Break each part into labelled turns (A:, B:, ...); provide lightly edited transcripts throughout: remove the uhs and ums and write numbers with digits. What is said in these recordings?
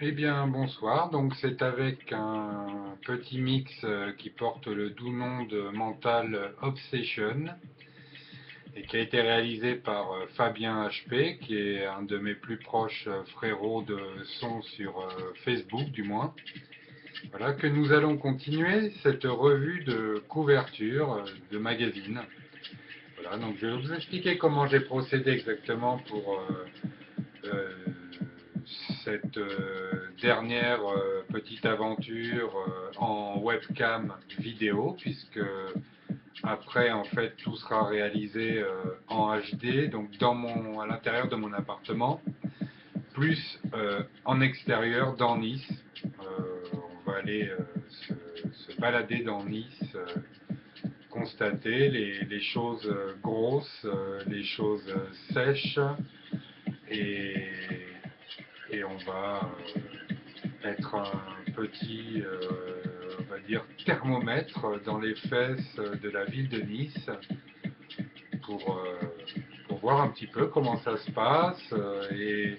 A: Eh bien, bonsoir. Donc, c'est avec un petit mix qui porte le doux nom de Mental Obsession et qui a été réalisé par Fabien HP, qui est un de mes plus proches frérots de son sur Facebook, du moins. Voilà, que nous allons continuer cette revue de couverture de magazine. Voilà, donc je vais vous expliquer comment j'ai procédé exactement pour euh, cette dernière petite aventure en webcam vidéo, puisque après en fait tout sera réalisé en HD, donc à l'intérieur de mon appartement, plus en extérieur dans Nice. On va aller se balader dans Nice, constater les choses grosses, les choses sèches, et, et on va être un petit, on va dire, thermomètre dans les fesses de la ville de Nice pour, pour voir un petit peu comment ça se passe et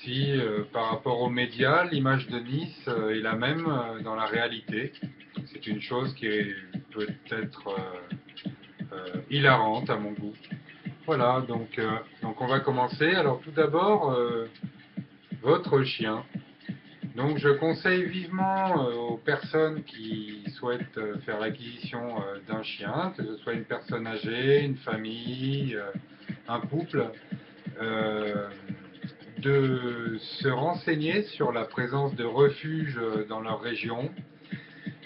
A: si par rapport aux médias, l'image de Nice est la même dans la réalité. C'est une chose qui est peut-être hilarante à mon goût. Voilà, donc on va commencer. Alors tout d'abord, votre chien. Donc je conseille vivement aux personnes qui souhaitent faire l'acquisition d'un chien, que ce soit une personne âgée, une famille, un couple, euh, de se renseigner sur la présence de refuges dans leur région,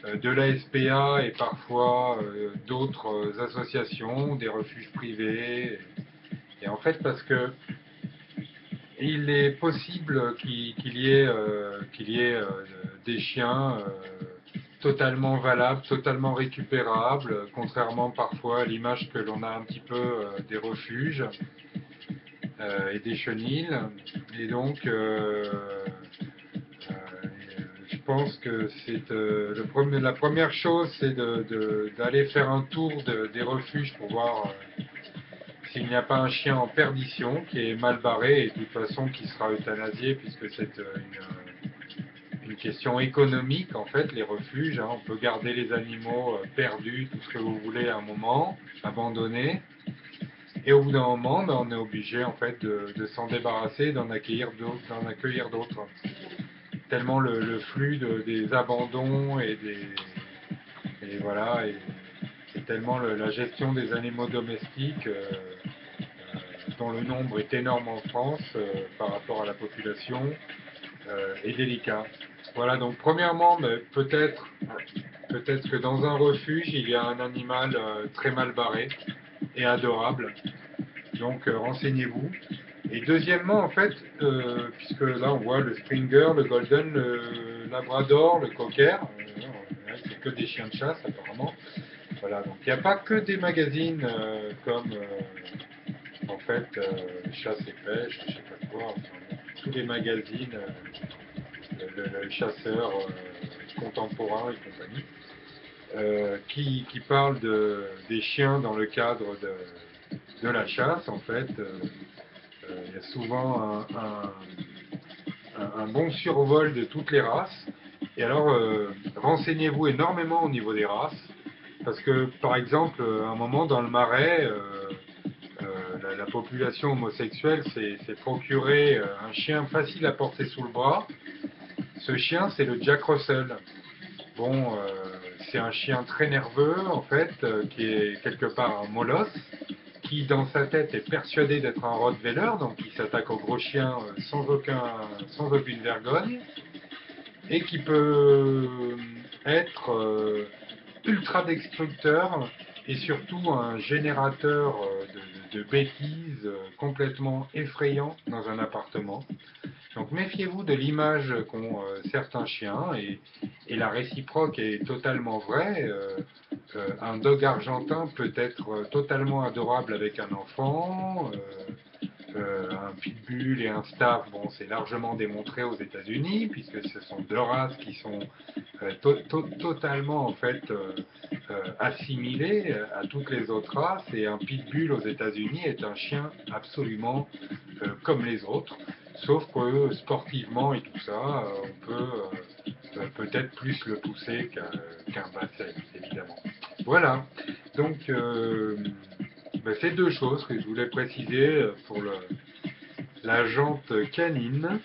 A: de la SPA et parfois d'autres associations, des refuges privés. Et en fait, parce que il est possible qu'il y ait des chiens totalement valables, totalement récupérables, contrairement parfois à l'image que l'on a un petit peu des refuges et des chenils. Et donc, je pense que la première chose, c'est d'aller faire un tour des refuges pour voir s'il n'y a pas un chien en perdition qui est mal barré et de toute façon qui sera euthanasié puisque c'est une question économique en fait, les refuges. Hein. On peut garder les animaux perdus, tout ce que vous voulez à un moment, abandonnés. Et au bout d'un moment, ben, on est obligé en fait de s'en débarrasser, d'en accueillir d'autres. Tellement le flux des abandons et voilà, et tellement la gestion des animaux domestiques dont le nombre est énorme en France par rapport à la population, est délicat. Voilà, donc premièrement, peut-être que dans un refuge, il y a un animal très mal barré et adorable. Donc renseignez-vous. Et deuxièmement, en fait, puisque là on voit le Springer, le Golden, le Labrador, le Cocker, c'est que des chiens de chasse apparemment. Voilà, donc il n'y a pas que des magazines comme en fait chasse et pêche, je sais pas quoi, enfin, tous les magazines, le chasseur contemporain et compagnie, qui parlent des chiens dans le cadre de la chasse en fait. Il y a souvent un bon survol de toutes les races. Et alors, renseignez-vous énormément au niveau des races, parce que, par exemple, à un moment dans le Marais, la population homosexuelle s'est procuré un chien facile à porter sous le bras. Ce chien, c'est le Jack Russell. Bon, c'est un chien très nerveux, en fait, qui est quelque part un molosse, qui dans sa tête est persuadé d'être un Rottweiler, donc il s'attaque aux gros chiens sans aucune vergogne, et qui peut être ultra destructeur et surtout un générateur de bêtises complètement effrayant dans un appartement. Donc méfiez-vous de l'image qu'ont certains chiens et la réciproque est totalement vraie. Un dog argentin peut être totalement adorable avec un enfant. Un pitbull et un staff, bon, c'est largement démontré aux États-Unis puisque ce sont deux races qui sont totalement en fait assimilées à toutes les autres races. Et un pitbull aux États-Unis est un chien absolument comme les autres, sauf que sportivement et tout ça, on peut peut-être plus le pousser qu'un basset, évidemment. Voilà, donc c'est deux choses que je voulais préciser pour la jante canine.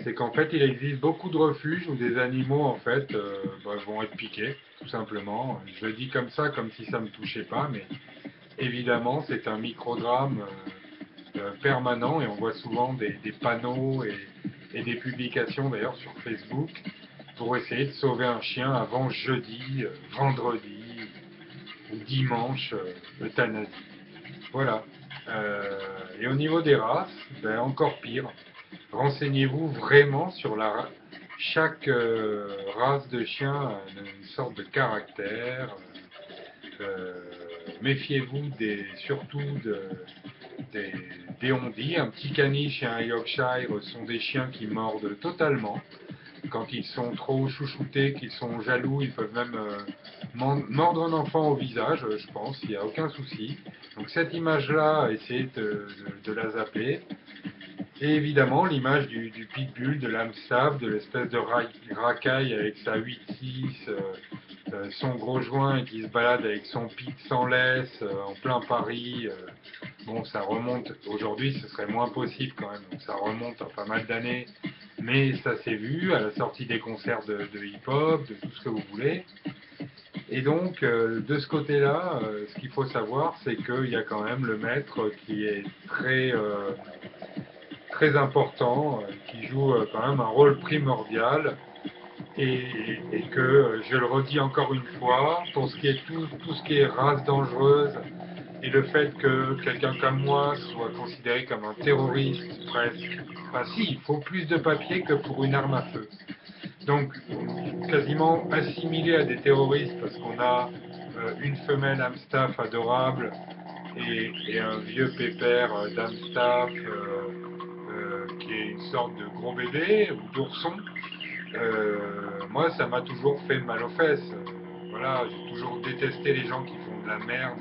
A: C'est qu'en fait, il existe beaucoup de refuges où des animaux, en fait, vont être piqués, tout simplement. Je le dis comme ça, comme si ça ne me touchait pas, mais évidemment, c'est un microdrame permanent et on voit souvent des panneaux et des publications, d'ailleurs, sur Facebook pour essayer de sauver un chien avant jeudi, vendredi ou dimanche, euthanasie. Voilà. Et au niveau des races, encore pire. Renseignez-vous vraiment sur chaque race de chien a une sorte de caractère. Euh, Méfiez-vous surtout des ondits. Un petit caniche et un Yorkshire sont des chiens qui mordent totalement. Quand ils sont trop chouchoutés, qu'ils sont jaloux, ils peuvent même mordre un enfant au visage, je pense, il n'y a aucun souci. Donc cette image-là, essayez de la zapper. Et évidemment, l'image du pitbull, de l'Amstaff, de l'espèce de racaille avec sa 8-6, son gros joint et qui se balade avec son pic sans laisse en plein Paris. Bon, ça remonte, aujourd'hui ce serait moins possible quand même, donc ça remonte à pas mal d'années, mais ça s'est vu à la sortie des concerts de hip-hop, de tout ce que vous voulez. Et donc, de ce côté-là, ce qu'il faut savoir, c'est qu'il y a quand même le maître qui est très important, qui joue quand même un rôle primordial. Et que, je le redis encore une fois, pour ce qui est tout ce qui est race dangereuse, et le fait que quelqu'un comme moi soit considéré comme un terroriste presque, enfin si, il faut plus de papier que pour une arme à feu. Donc, quasiment assimilé à des terroristes parce qu'on a une femelle Amstaff adorable et un vieux pépère d'Amstaff qui est une sorte de gros bébé ou d'ourson. Moi, ça m'a toujours fait mal aux fesses. Voilà, j'ai toujours détesté les gens qui font de la merde,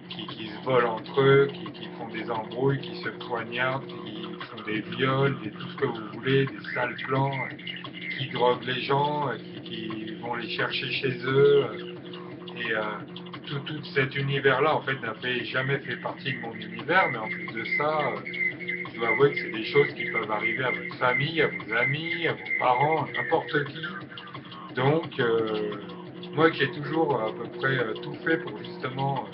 A: qui se volent entre eux, qui font des embrouilles, qui se poignardent, qui font des viols, tout ce que vous voulez, des sales plans, qui droguent les gens, qui vont les chercher chez eux. Et tout cet univers-là, en fait, n'avait jamais fait partie de mon univers, mais en plus de ça, je dois avouer que c'est des choses qui peuvent arriver à votre famille, à vos amis, à vos parents, à n'importe qui. Donc, moi qui ai toujours à peu près tout fait pour justement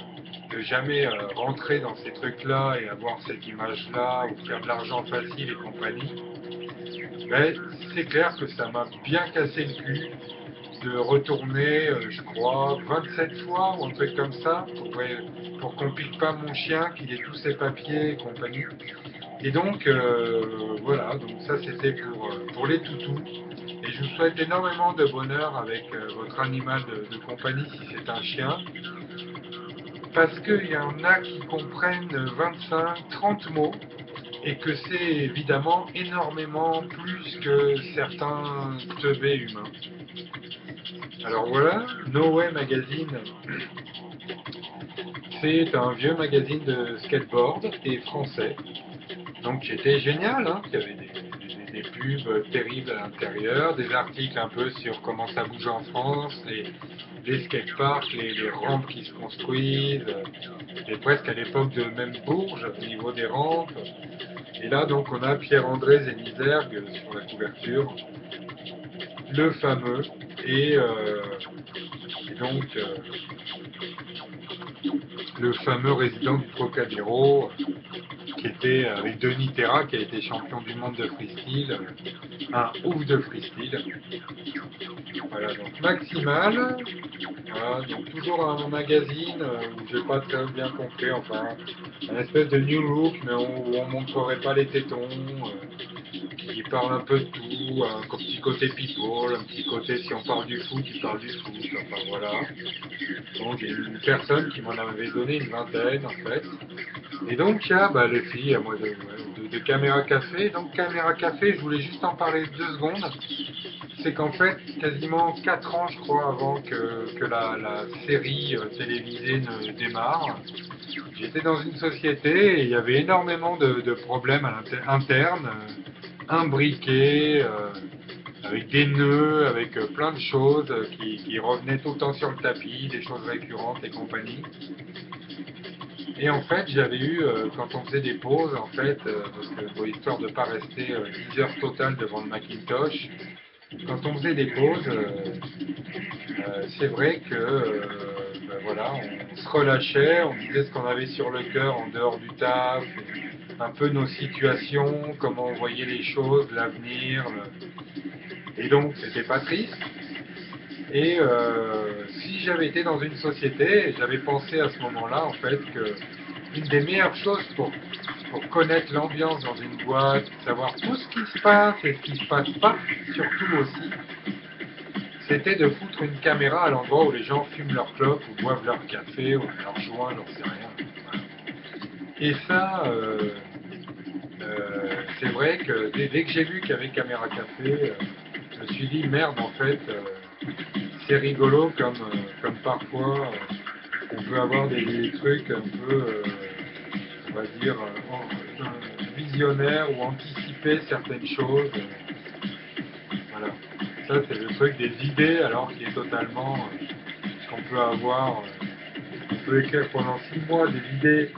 A: ne jamais rentrer dans ces trucs-là et avoir cette image-là ou faire de l'argent facile et compagnie, ben, c'est clair que ça m'a bien cassé le cul de retourner, je crois, 27 fois ou un truc comme ça, pour qu'on pique pas mon chien, qu'il ait tous ses papiers et compagnie. Et donc, voilà, donc ça c'était pour les toutous. Et je vous souhaite énormément de bonheur avec votre animal de compagnie si c'est un chien. Parce qu'il y en a qui comprennent 25, 30 mots et que c'est évidemment énormément plus que certains teubés humains. Alors voilà, No Way Magazine, c'est un vieux magazine de skateboard et français. Donc c'était génial, hein, il y avait des pubs terribles à l'intérieur, des articles un peu sur comment ça bouge en France, les skateparks, les rampes qui se construisent, et presque à l'époque de même Bourges au niveau des rampes. Et là donc on a Pierre-André Zénizergue sur la couverture, le fameux, et, donc le fameux résident du Trocadéro, qui était avec Denis Terra, qui a été champion du monde de freestyle, un ouf de freestyle. Voilà, donc Maximal, voilà, donc toujours un magazine où j'ai pas très bien compris, enfin, un espèce de New Look, mais où on montrerait pas les tétons, qui parle un peu de tout, un petit côté people, un petit côté si on parle du foot, il parle du foot, enfin voilà. Donc il y a une personne qui m'en avait donné une vingtaine en fait. Et donc il y a les filles moi, de Caméra Café. Donc Caméra Café, je voulais juste en parler 2 secondes. C'est qu'en fait, quasiment 4 ans je crois avant que la série télévisée ne démarre, J'étais dans une société et il y avait énormément de problèmes à internes, imbriqués, avec des nœuds, avec plein de choses qui revenaient tout le temps sur le tapis, des choses récurrentes et compagnie. Et en fait, j'avais eu, quand on faisait des pauses, en fait, parce que bon, histoire de ne pas rester 10 heures totales devant le Macintosh, quand on faisait des pauses, c'est vrai que ben voilà, on se relâchait, on disait ce qu'on avait sur le cœur en dehors du taf, un peu nos situations, comment on voyait les choses, l'avenir. Et donc, c'était pas triste. Et si j'avais été dans une société, j'avais pensé à ce moment-là, en fait, que une des meilleures choses pour connaître l'ambiance dans une boîte, savoir tout ce qui se passe et ce qui se passe pas, surtout aussi, c'était de foutre une caméra à l'endroit où les gens fument leur clope ou boivent leur café ou leur joint, j'en sais rien. Voilà. Et ça, c'est vrai que dès que j'ai vu qu'il y avait caméra café, je me suis dit merde en fait, c'est rigolo comme parfois on peut avoir des trucs un peu, on va dire, visionnaires ou anticiper certaines choses. Voilà. Ça, c'est le truc des idées, alors qui est totalement ce qu'on peut avoir. On peut écrire pendant 6 mois des idées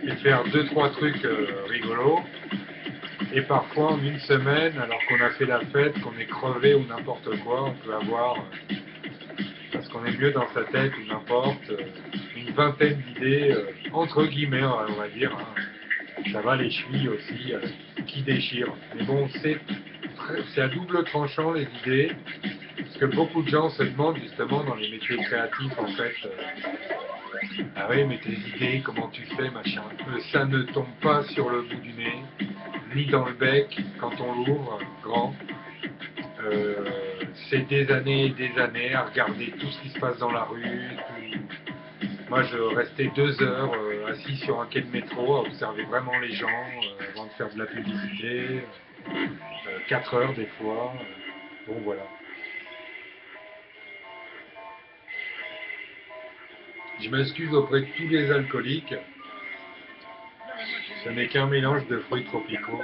A: et faire deux trois trucs rigolos. Et parfois, en une semaine, alors qu'on a fait la fête, qu'on est crevé ou n'importe quoi, on peut avoir, parce qu'on est mieux dans sa tête ou n'importe, une vingtaine d'idées, entre guillemets, on va dire. Hein. Ça va les chevilles aussi, qui déchirent. Mais bon, c'est à double tranchant les idées, parce que beaucoup de gens se demandent justement dans les métiers créatifs, en fait, ah oui, mais tes idées, comment tu fais, machin. Ça ne tombe pas sur le bout du nez, ni dans le bec quand on l'ouvre grand. Euh, c'est des années et des années à regarder tout ce qui se passe dans la rue. Moi, je restais 2 heures assis sur un quai de métro à observer vraiment les gens avant de faire de la publicité. 4 heures des fois. Bon, voilà. Je m'excuse auprès de tous les alcooliques. Ce n'est qu'un mélange de fruits tropicaux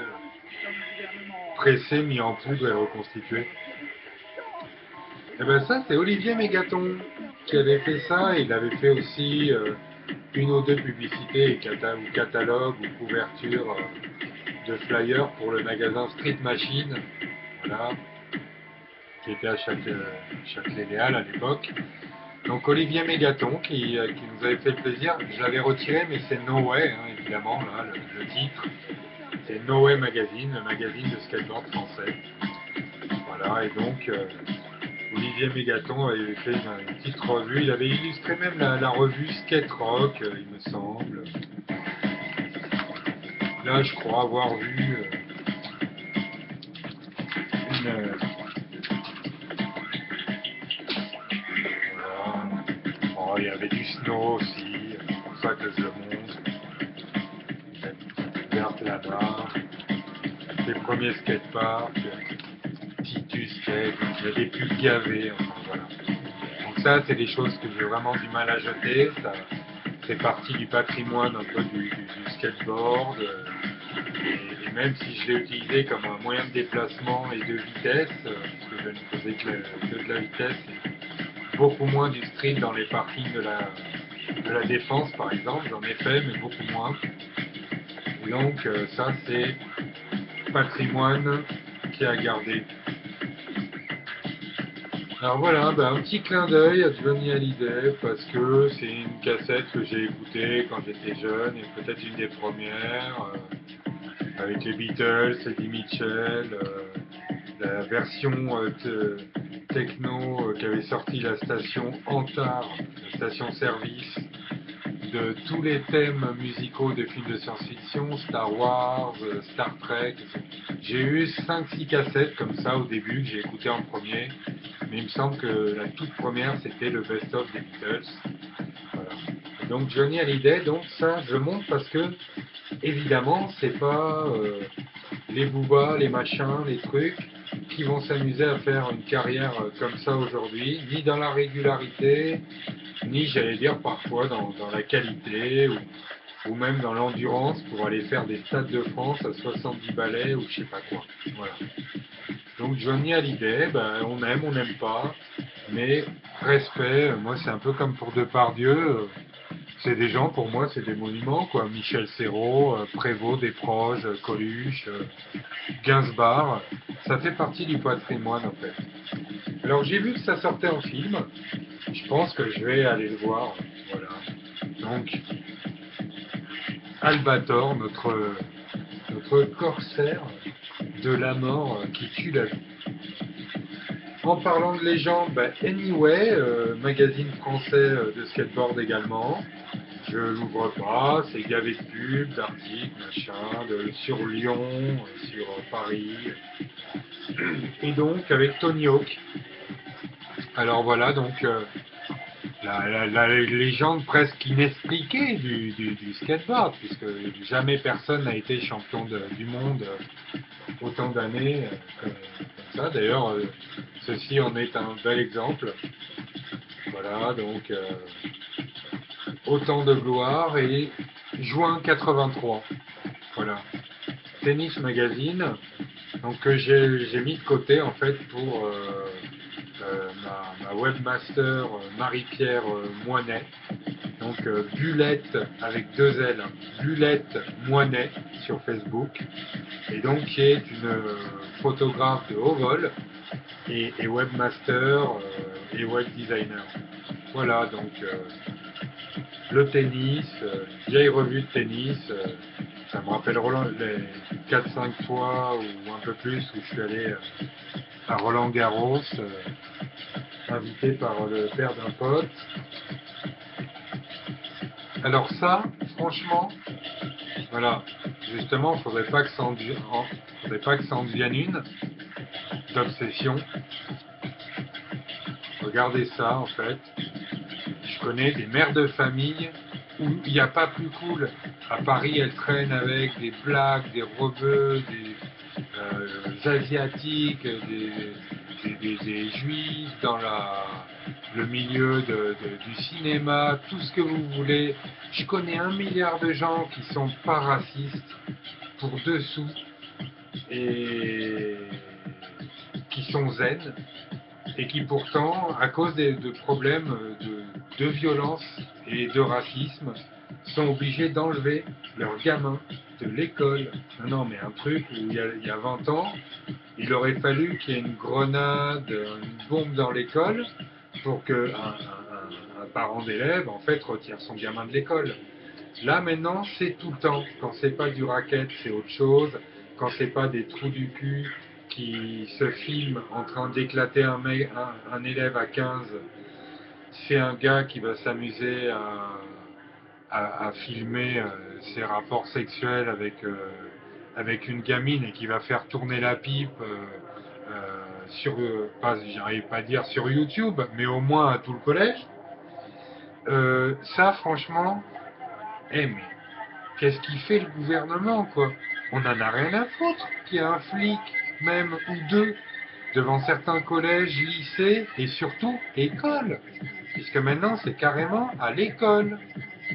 A: pressés, mis en poudre et reconstitués. Et ben ça, c'est Olivier Mégaton qui avait fait ça. Il avait fait aussi une ou deux publicités ou catalogues ou couvertures de flyers pour le magasin Street Machine, voilà, qui était à Châtelet-Léal à l'époque. Donc Olivier Mégaton qui nous avait fait le plaisir. Je l'avais retiré, mais c'est No Way, hein, évidemment, là, le titre. C'est No Way Magazine, le magazine de skateboard français. Voilà, et donc Olivier Mégaton avait fait une petite revue. Il avait illustré même la revue Skate Rock, il me semble. Là, je crois avoir vu une. Voilà. Oh, il y avait du snow aussi, c'est pour ça que je le montre. Verte là-bas. Les premiers skateparks, Titus Skate, il y a des pubs gavées, enfin voilà. Donc ça, c'est des choses que j'ai vraiment du mal à jeter. Ça fait partie du patrimoine un peu du skateboard. Et même si je l'ai utilisé comme un moyen de déplacement et de vitesse, parce que je ne faisais que de la vitesse, et beaucoup moins du street dans les parkings de la Défense par exemple, j'en ai fait, mais beaucoup moins. Et donc ça, c'est patrimoine qui est à garder. Alors voilà, un petit clin d'œil à Johnny Hallyday parce que c'est une cassette que j'ai écoutée quand j'étais jeune et peut-être une des premières avec les Beatles, Eddie Mitchell, la version techno qu'avait sorti la station Antar, la station service de tous les thèmes musicaux de films de science-fiction, Star Wars, Star Trek. J'ai eu 5-6 cassettes comme ça au début que j'ai écouté en premier, mais il me semble que la toute première c'était le best-of des Beatles. Voilà. Et donc Johnny Hallyday, donc ça je montre parce que évidemment, c'est pas les boobas, les machins, les trucs qui vont s'amuser à faire une carrière comme ça aujourd'hui, ni dans la régularité, ni j'allais dire parfois dans la qualité ou même dans l'endurance pour aller faire des stades de France à 70 balais ou je sais pas quoi. Voilà. Donc Johnny Hallyday, ben, on n'aime pas, mais respect, moi c'est un peu comme pour Depardieu, c'est des gens, pour moi c'est des monuments, quoi. Michel Serrault, Prévost, Desproges, Coluche, Gainsbourg, ça fait partie du patrimoine en fait. Alors j'ai vu que ça sortait en film, je pense que je vais aller le voir, voilà. Donc Albator, notre corsaire de la mort qui tue la vie. En parlant de légende, bah, Anyway, magazine français de skateboard également. Je l'ouvre pas, c'est gavé de pubs, d'articles, machin, sur Lyon, sur Paris. Et donc avec Tony Hawk. Alors voilà, donc la légende presque inexpliquée du skateboard, puisque jamais personne n'a été champion du monde autant d'années comme ça. D'ailleurs, ceci en est un bel exemple. Voilà, donc autant de gloire et juin 83. Voilà. Tennis Magazine, donc que j'ai mis de côté en fait pour ma webmaster Marie-Pierre Moinet. Donc Bulette avec deux L, Bulette Moinet sur Facebook, et donc qui est une photographe de haut vol et webmaster et web designer. Voilà, donc le tennis, vieille revue de tennis, ça me rappelle les 4-5 fois ou un peu plus où je suis allé à Roland Garros, invité par le père d'un pote. Alors ça, franchement, voilà, justement, faudrait pas que ça en devienne une d'obsession. Regardez ça, en fait. Je connais des mères de famille où il n'y a pas plus cool. À Paris, elles traînent avec des blacks, des rebeux, des asiatiques, des juifs dans le milieu du cinéma, tout ce que vous voulez. Je connais 1 milliard de gens qui sont pas racistes pour dessous et qui sont zen et qui pourtant, à cause de problèmes de violence et de racisme, sont obligés d'enlever leurs gamins de l'école. Non, mais un truc où il y a 20 ans, il aurait fallu qu'il y ait une grenade, une bombe dans l'école pour qu'un un parent d'élève, en fait, retire son gamin de l'école. Là, maintenant, c'est tout le temps. Quand c'est pas du racket, c'est autre chose. Quand c'est pas des trous du cul qui se filment en train d'éclater un élève à 15, c'est un gars qui va s'amuser à filmer ses rapports sexuels avec une gamine et qui va faire tourner la pipe sur, j'arrive pas à dire sur YouTube, mais au moins à tout le collège. Ça, franchement, mais qu'est-ce qu'il fait le gouvernement, quoi? On en a rien à foutre qu'il y ait un flic, même, ou deux, devant certains collèges, lycées, et surtout écoles. Puisque maintenant, c'est carrément à l'école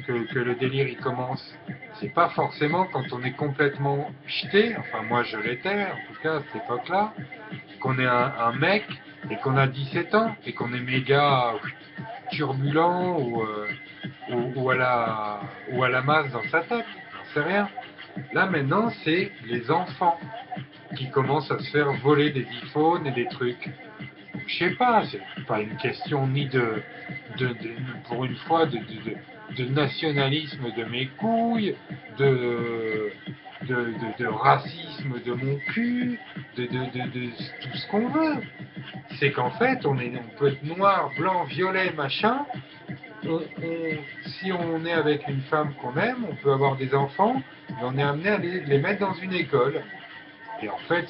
A: que le délire il commence. C'est pas forcément quand on est complètement jeté, enfin moi je l'étais, en tout cas à cette époque-là, qu'on est un mec et qu'on a 17 ans et qu'on est méga turbulent ou à la masse dans sa tête, j'en sais rien. Là maintenant, c'est les enfants qui commencent à se faire voler des iPhones et des trucs. Je sais pas, c'est pas une question ni pour une fois, de nationalisme de mes couilles, de racisme de mon cul, de tout ce qu'on veut. C'est qu'en fait, on peut être noir, blanc, violet, machin. Si on est avec une femme qu'on aime, on peut avoir des enfants, mais on est amené à les mettre dans une école. Et en fait,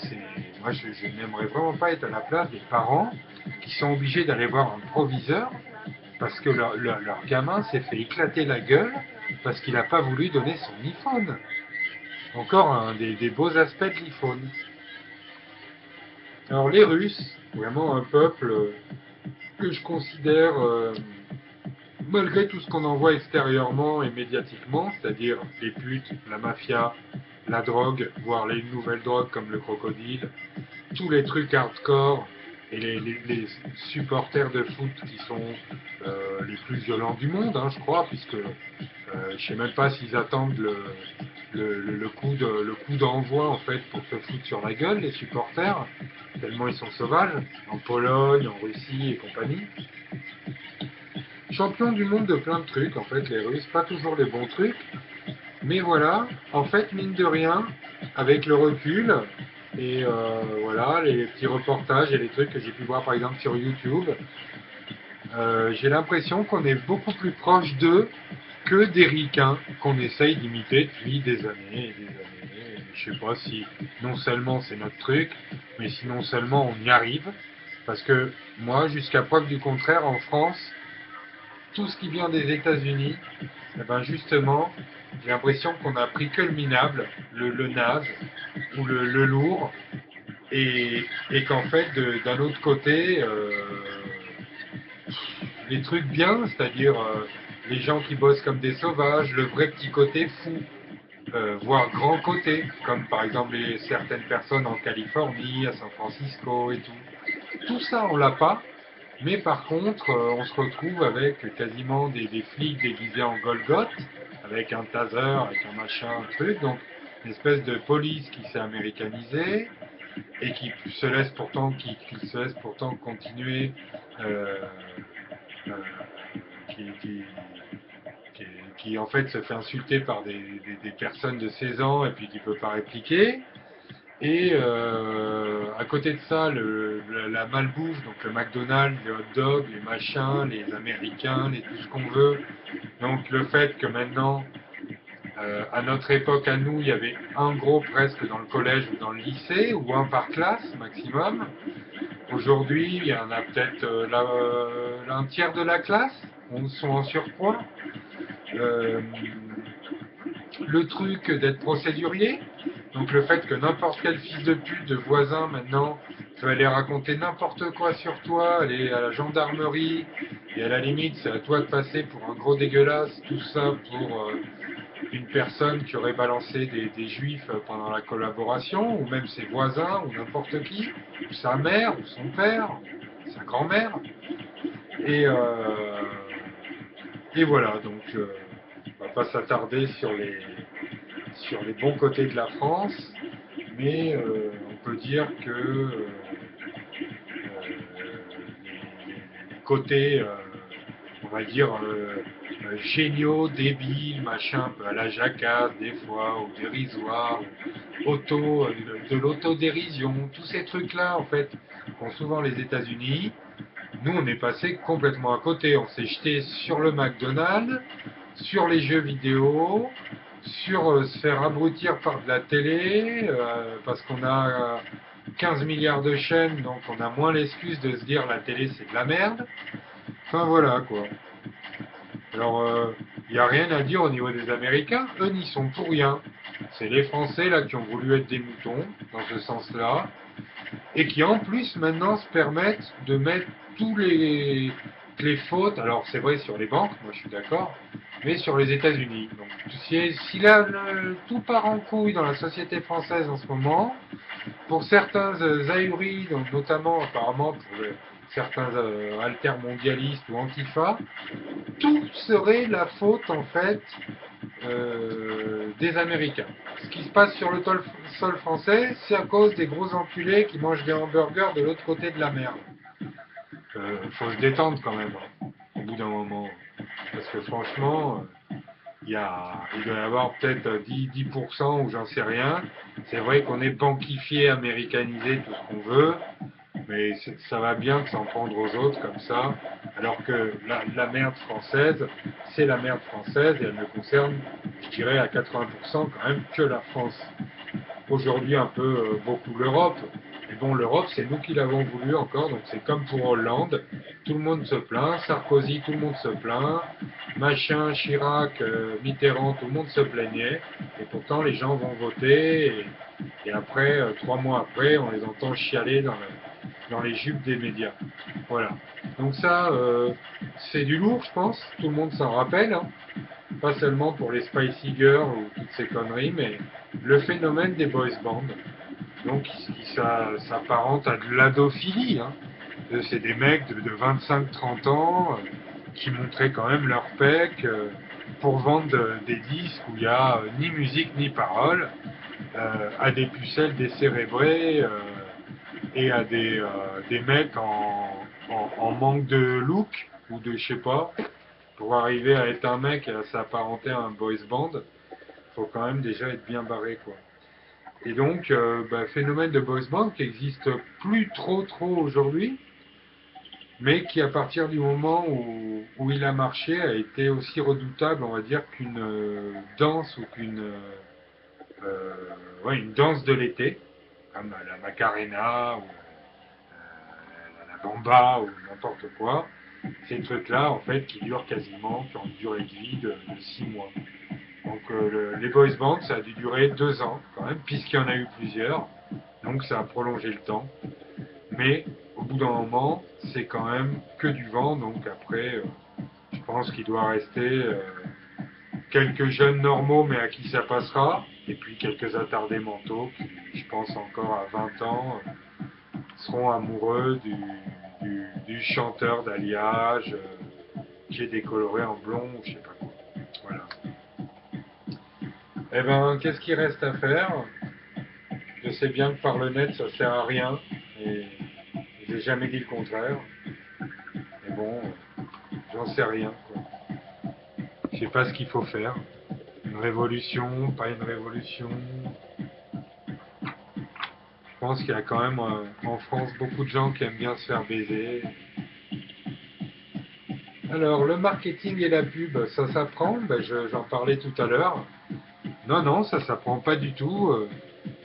A: moi, je n'aimerais vraiment pas être à la place des parents qui sont obligés d'aller voir un proviseur parce que leur gamin s'est fait éclater la gueule parce qu'il n'a pas voulu donner son iPhone. encore un des beaux aspects de l'iPhone. Alors les Russes, vraiment un peuple que je considère, malgré tout ce qu'on en voit extérieurement et médiatiquement, c'est-à-dire les putes, la mafia, la drogue, voire les nouvelles drogues comme le crocodile, tous les trucs hardcore et les supporters de foot qui sont les plus violents du monde, hein, je crois, puisque je sais même pas s'ils attendent le coup d'envoi en fait pour se foutre sur la gueule, les supporters, tellement ils sont sauvages, en Pologne, en Russie et compagnie. Champion du monde de plein de trucs, en fait, les Russes, pas toujours les bons trucs, mais voilà, en fait, mine de rien, avec le recul, et voilà, les petits reportages et les trucs que j'ai pu voir par exemple sur YouTube, j'ai l'impression qu'on est beaucoup plus proche d'eux que des ricains qu'on essaye d'imiter depuis des années et des années. Et je sais pas si non seulement c'est notre truc, mais si non seulement on y arrive, parce que moi, jusqu'à preuve du contraire, en France, tout ce qui vient des États-Unis, eh ben justement, j'ai l'impression qu'on a pris que le minable, le naze ou le lourd, et qu'en fait, d'un autre côté, les trucs bien, c'est-à-dire les gens qui bossent comme des sauvages, le vrai petit côté fou, voire grand côté, comme par exemple certaines personnes en Californie, à San Francisco et tout. Tout ça, on l'a pas. Mais par contre, on se retrouve avec quasiment des flics déguisés en Golgoth, avec un taser, avec un machin, un truc, donc une espèce de police qui s'est américanisée et qui se laisse pourtant continuer, euh, euh, qui, qui, qui, en fait se fait insulter par des personnes de 16 ans et puis qui peut pas répliquer. Et à côté de ça, la malbouffe, donc le McDonald's, les hot dogs, les machins, les Américains, tout ce qu'on veut. Donc le fait que maintenant, à notre époque, à nous, il y avait un gros presque dans le collège ou dans le lycée, ou un par classe maximum. Aujourd'hui, il y en a peut-être un tiers de la classe, on sont en surpoids. Euh, le truc d'être procédurier, donc le fait que n'importe quel fils de pute de voisin maintenant peut aller raconter n'importe quoi sur toi, aller à la gendarmerie, et à la limite c'est à toi de passer pour un gros dégueulasse, tout ça pour une personne qui aurait balancé des juifs pendant la collaboration, ou même ses voisins, ou n'importe qui, ou sa mère, ou son père, ou sa grand-mère. Et, euh, et voilà, donc on va pas s'attarder sur les bons côtés de la France, mais on peut dire que les côtés, on va dire, géniaux, débiles, machin, un peu à la jacasse des fois, ou dérisoire, de l'autodérision, tous ces trucs-là, en fait, qu'ont souvent les États-Unis. Nous, on est passé complètement à côté. On s'est jeté sur le McDonald's, sur les jeux vidéo, sur se faire abrutir par de la télé, parce qu'on a 15 milliards de chaînes, donc on a moins l'excuse de se dire la télé c'est de la merde. Enfin voilà quoi. Alors il n'y a rien à dire au niveau des Américains, eux n'y sont pour rien. C'est les Français là qui ont voulu être des moutons, dans ce sens-là, et qui en plus maintenant se permettent de mettre tous les fautes, alors c'est vrai sur les banques, moi je suis d'accord, mais sur les États-Unis. Donc si là tout part en couille dans la société française en ce moment, pour certains ahuris, donc notamment apparemment pour certains altermondialistes ou antifa, tout serait la faute en fait des Américains. Ce qui se passe sur le sol français, c'est à cause des gros enculés qui mangent des hamburgers de l'autre côté de la mer. Faut se détendre quand même, hein, au bout d'un moment. Parce que franchement, il doit y avoir peut-être 10% ou j'en sais rien. C'est vrai qu'on est banquifié, américanisé, tout ce qu'on veut, mais ça va bien de s'en prendre aux autres comme ça, alors que la merde française, c'est la merde française et elle ne concerne, je dirais, à 80% quand même que la France. Aujourd'hui, un peu beaucoup l'Europe, Mais bon, l'Europe, c'est nous qui l'avons voulu encore, donc c'est comme pour Hollande, tout le monde se plaint, Sarkozy, tout le monde se plaint, Machin, Chirac, Mitterrand, tout le monde se plaignait, et pourtant les gens vont voter, et après, 3 mois après, on les entend chialer dans les jupes des médias. Voilà. Donc ça, c'est du lourd, je pense, tout le monde s'en rappelle, hein. Pas seulement pour les Spicy Girls ou toutes ces conneries, mais le phénomène des boys bands. Donc, ça s'apparente à de l'adophilie. Hein. C'est des mecs de 25-30 ans qui montraient quand même leur pec pour vendre des disques où il n'y a ni musique ni parole, à des pucelles décérébrées et à des mecs en manque de look ou de je sais pas. Pour arriver à être un mec et à s'apparenter à un boys band, faut quand même déjà être bien barré, quoi. Et donc, phénomène de boys band qui existe plus trop aujourd'hui, mais qui à partir du moment où il a marché a été aussi redoutable, on va dire, qu'une danse ou une danse de l'été, comme la Macarena ou la Bamba ou n'importe quoi. Ces trucs-là, en fait, qui durent quasiment, qui ont une durée de vie de 6 mois. Donc les boys bands, ça a dû durer 2 ans quand même, puisqu'il y en a eu plusieurs. Donc ça a prolongé le temps. Mais au bout d'un moment, c'est quand même que du vent. Donc après, je pense qu'il doit rester quelques jeunes normaux, mais à qui ça passera. Et puis quelques attardés mentaux qui, je pense encore à 20 ans, seront amoureux du chanteur d'alliage qui est décoloré en blond ou je sais pas quoi. Voilà. Eh ben, qu'est-ce qu'il reste à faire? Je sais bien que par le net, ça sert à rien. Et j'ai jamais dit le contraire. Mais bon, j'en sais rien, quoi. Je sais pas ce qu'il faut faire. Une révolution, pas une révolution. Je pense qu'il y a quand même en France beaucoup de gens qui aiment bien se faire baiser. Alors, le marketing et la pub, ça s'apprend. J'en parlais tout à l'heure. Non, non, ça s'apprend pas du tout.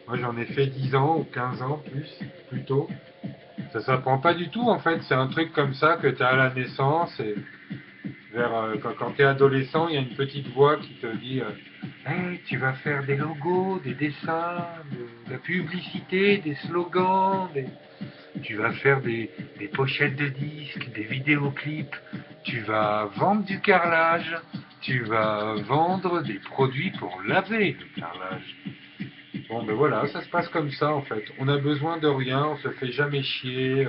A: Moi, j'en ai fait 10 ans ou 15 ans plutôt. Ça s'apprend pas du tout, en fait. C'est un truc comme ça que tu as à la naissance. Et quand tu es adolescent, il y a une petite voix qui te dit hey, tu vas faire des logos, des dessins, de la publicité, des slogans, tu vas faire des pochettes de disques, des vidéoclips, tu vas vendre du carrelage, tu vas vendre des produits pour laver le carrelage. Bon, ben voilà, ça se passe comme ça en fait. On a besoin de rien, on se fait jamais chier.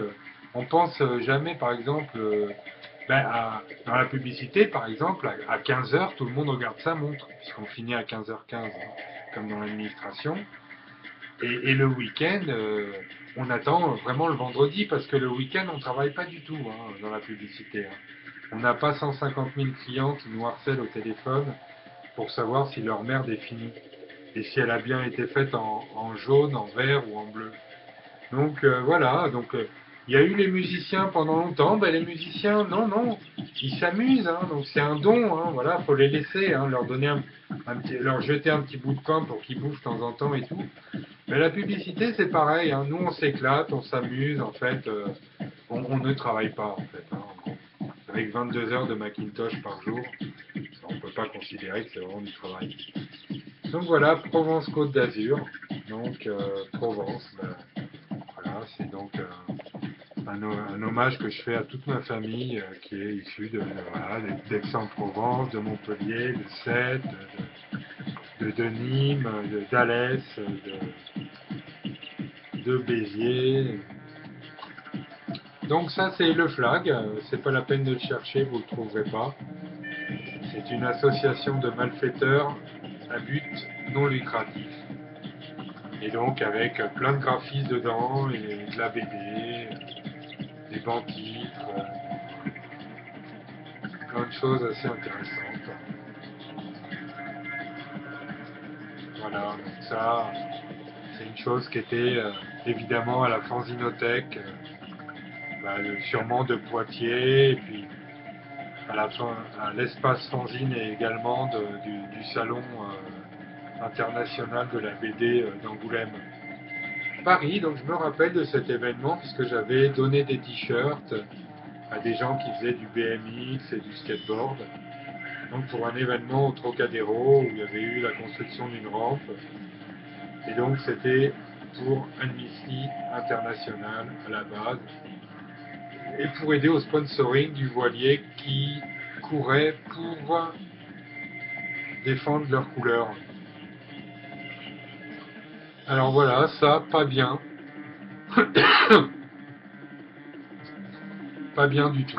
A: On pense jamais, par exemple, dans la publicité, par exemple, à 15 heures, tout le monde regarde sa montre, puisqu'on finit à 15h15, hein, comme dans l'administration. Et le week-end, on attend vraiment le vendredi, parce que le week-end, on ne travaille pas du tout hein, dans la publicité. Hein. On n'a pas 150 000 clients qui nous harcèlent au téléphone pour savoir si leur merde est finie et si elle a bien été faite en jaune, en vert ou en bleu. Donc voilà, donc il y a eu les musiciens pendant longtemps, ben, les musiciens, non, non, ils s'amusent, hein, donc c'est un don, hein, voilà, faut les laisser, hein, leur donner leur jeter un petit bout de pain pour qu'ils bouffent de temps en temps et tout. Mais la publicité c'est pareil, hein, nous on s'éclate, on s'amuse, en fait, on ne travaille pas en fait, hein, en gros. Avec 22 heures de Macintosh par jour, on ne peut pas considérer que c'est vraiment du travail. Donc voilà, Provence-Côte d'Azur. Donc Provence, voilà, c'est donc un hommage que je fais à toute ma famille qui est issue voilà, d'Aix-en-Provence, de Montpellier, de Sète, de Nîmes, d'Alès, de Béziers. Donc ça c'est le flag, c'est pas la peine de le chercher, vous le trouverez pas. C'est une association de malfaiteurs à but non lucratif. Et donc avec plein de graphismes dedans, et de la BD, des bandes-titres, plein de choses assez intéressantes. Voilà, donc ça, c'est une chose qui était évidemment à la Fanzinothèque, sûrement de Poitiers, et puis à l'espace fanzine et également du salon international de la BD d'Angoulême. Paris, donc je me rappelle de cet événement puisque j'avais donné des t-shirts à des gens qui faisaient du BMX et du skateboard. Donc pour un événement au Trocadéro où il y avait eu la construction d'une rampe. Et donc c'était pour Amnesty International à la base. Et pour aider au sponsoring du voilier qui courait pour défendre leurs couleurs. Alors voilà, ça, pas bien. Pas bien du tout.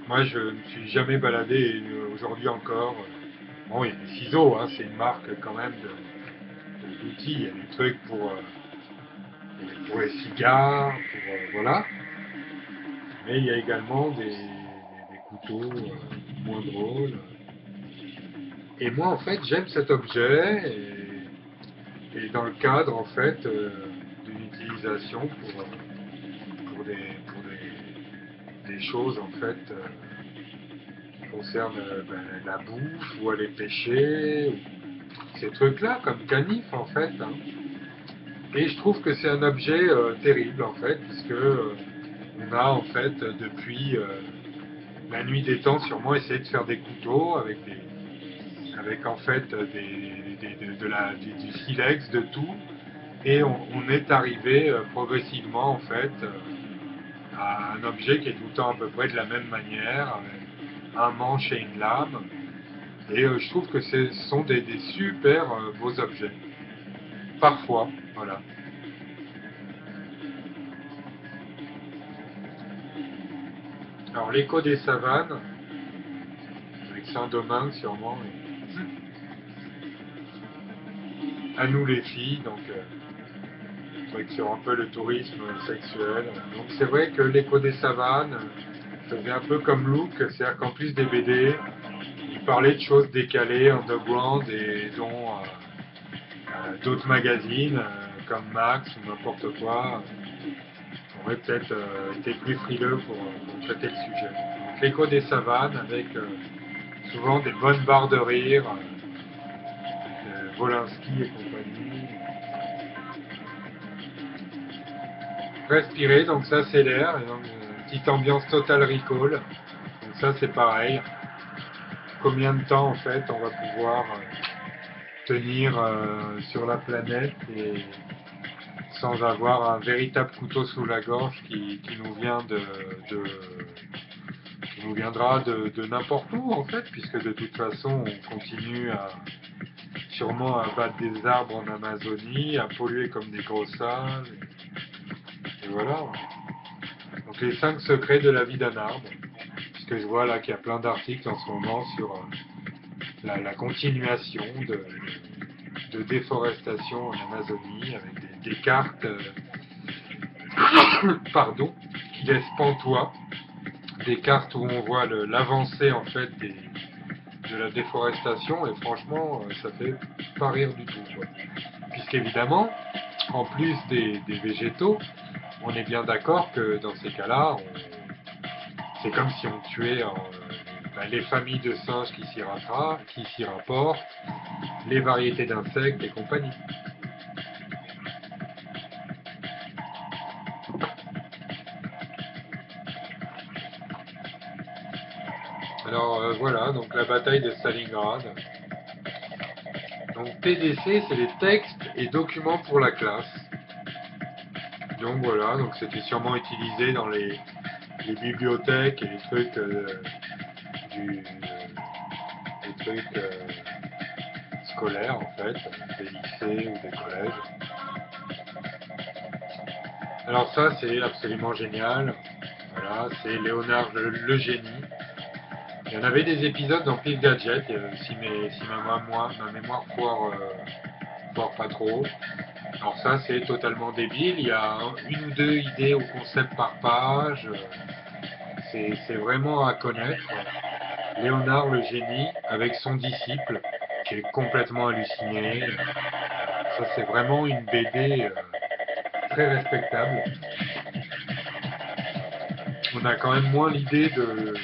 A: Moi, je ne suis jamais baladé, et aujourd'hui encore. Bon, il y a des ciseaux, hein, c'est une marque quand même d'outils. Il y a des trucs pour les cigares, voilà. Mais il y a également des couteaux moins drôles. Et moi, en fait, j'aime cet objet et dans le cadre, en fait, d'une utilisation pour des choses, en fait, qui concernent la bouffe ou aller pêcher, ou ces trucs-là, comme canif, en fait. Hein. Et je trouve que c'est un objet terrible, en fait, puisque on a, en fait, depuis la nuit des temps, sûrement essayé de faire des couteaux avec en fait du silex, de tout, et on est arrivé progressivement en fait à un objet qui est tout le temps à peu près de la même manière, un manche et une lame, et je trouve que ce sont des super beaux objets. Parfois, voilà. Alors l'écho des savanes, avec Saint-Domingue sûrement, à nous les filles, donc sur un peu le tourisme sexuel. Donc c'est vrai que l'écho des savanes, ça faisait un peu comme Look, c'est-à-dire qu'en plus des BD, il parlait de choses décalées, underground, et dont d'autres magazines, comme Max ou n'importe quoi, auraient peut-être été plus frileux pour traiter le sujet. Donc l'écho des savanes, avec souvent des bonnes barres de rire, Volinsky et compagnie. Respirer, donc ça c'est l'air, et donc une petite ambiance Total Recall. Donc ça c'est pareil. Combien de temps en fait on va pouvoir tenir sur la planète et sans avoir un véritable couteau sous la gorge qui nous vient qui nous viendra de n'importe où en fait, puisque de toute façon on continue sûrement à battre des arbres en Amazonie, à polluer comme des gros sales. Et voilà. Donc les 5 secrets de la vie d'un arbre, puisque je vois là qu'il y a plein d'articles en ce moment sur la continuation de déforestation en Amazonie, avec des cartes pardon, qui laissent pantois, des cartes où on voit l'avancée en fait de la déforestation, et franchement ça fait pas rire du tout, quoi. Puisqu'évidemment, en plus des végétaux, on est bien d'accord que dans ces cas-là, c'est comme si on tuait les familles de singes qui s'y rapportent, les variétés d'insectes et compagnie. Alors voilà, donc la bataille de Stalingrad. Donc TDC, c'est les textes et documents pour la classe. Donc voilà, donc c'était sûrement utilisé dans les bibliothèques et les trucs scolaires en fait, des lycées ou des collèges. Alors ça c'est absolument génial. Voilà, c'est Léonard le génie. Il y en avait des épisodes dans Pif Gadget, si ma mémoire foire pas trop. Alors ça c'est totalement débile, il y a une ou deux idées au concept par page, c'est vraiment à connaître. Léonard le génie avec son disciple qui est complètement halluciné. Ça c'est vraiment une BD très respectable. On a quand même moins l'idée de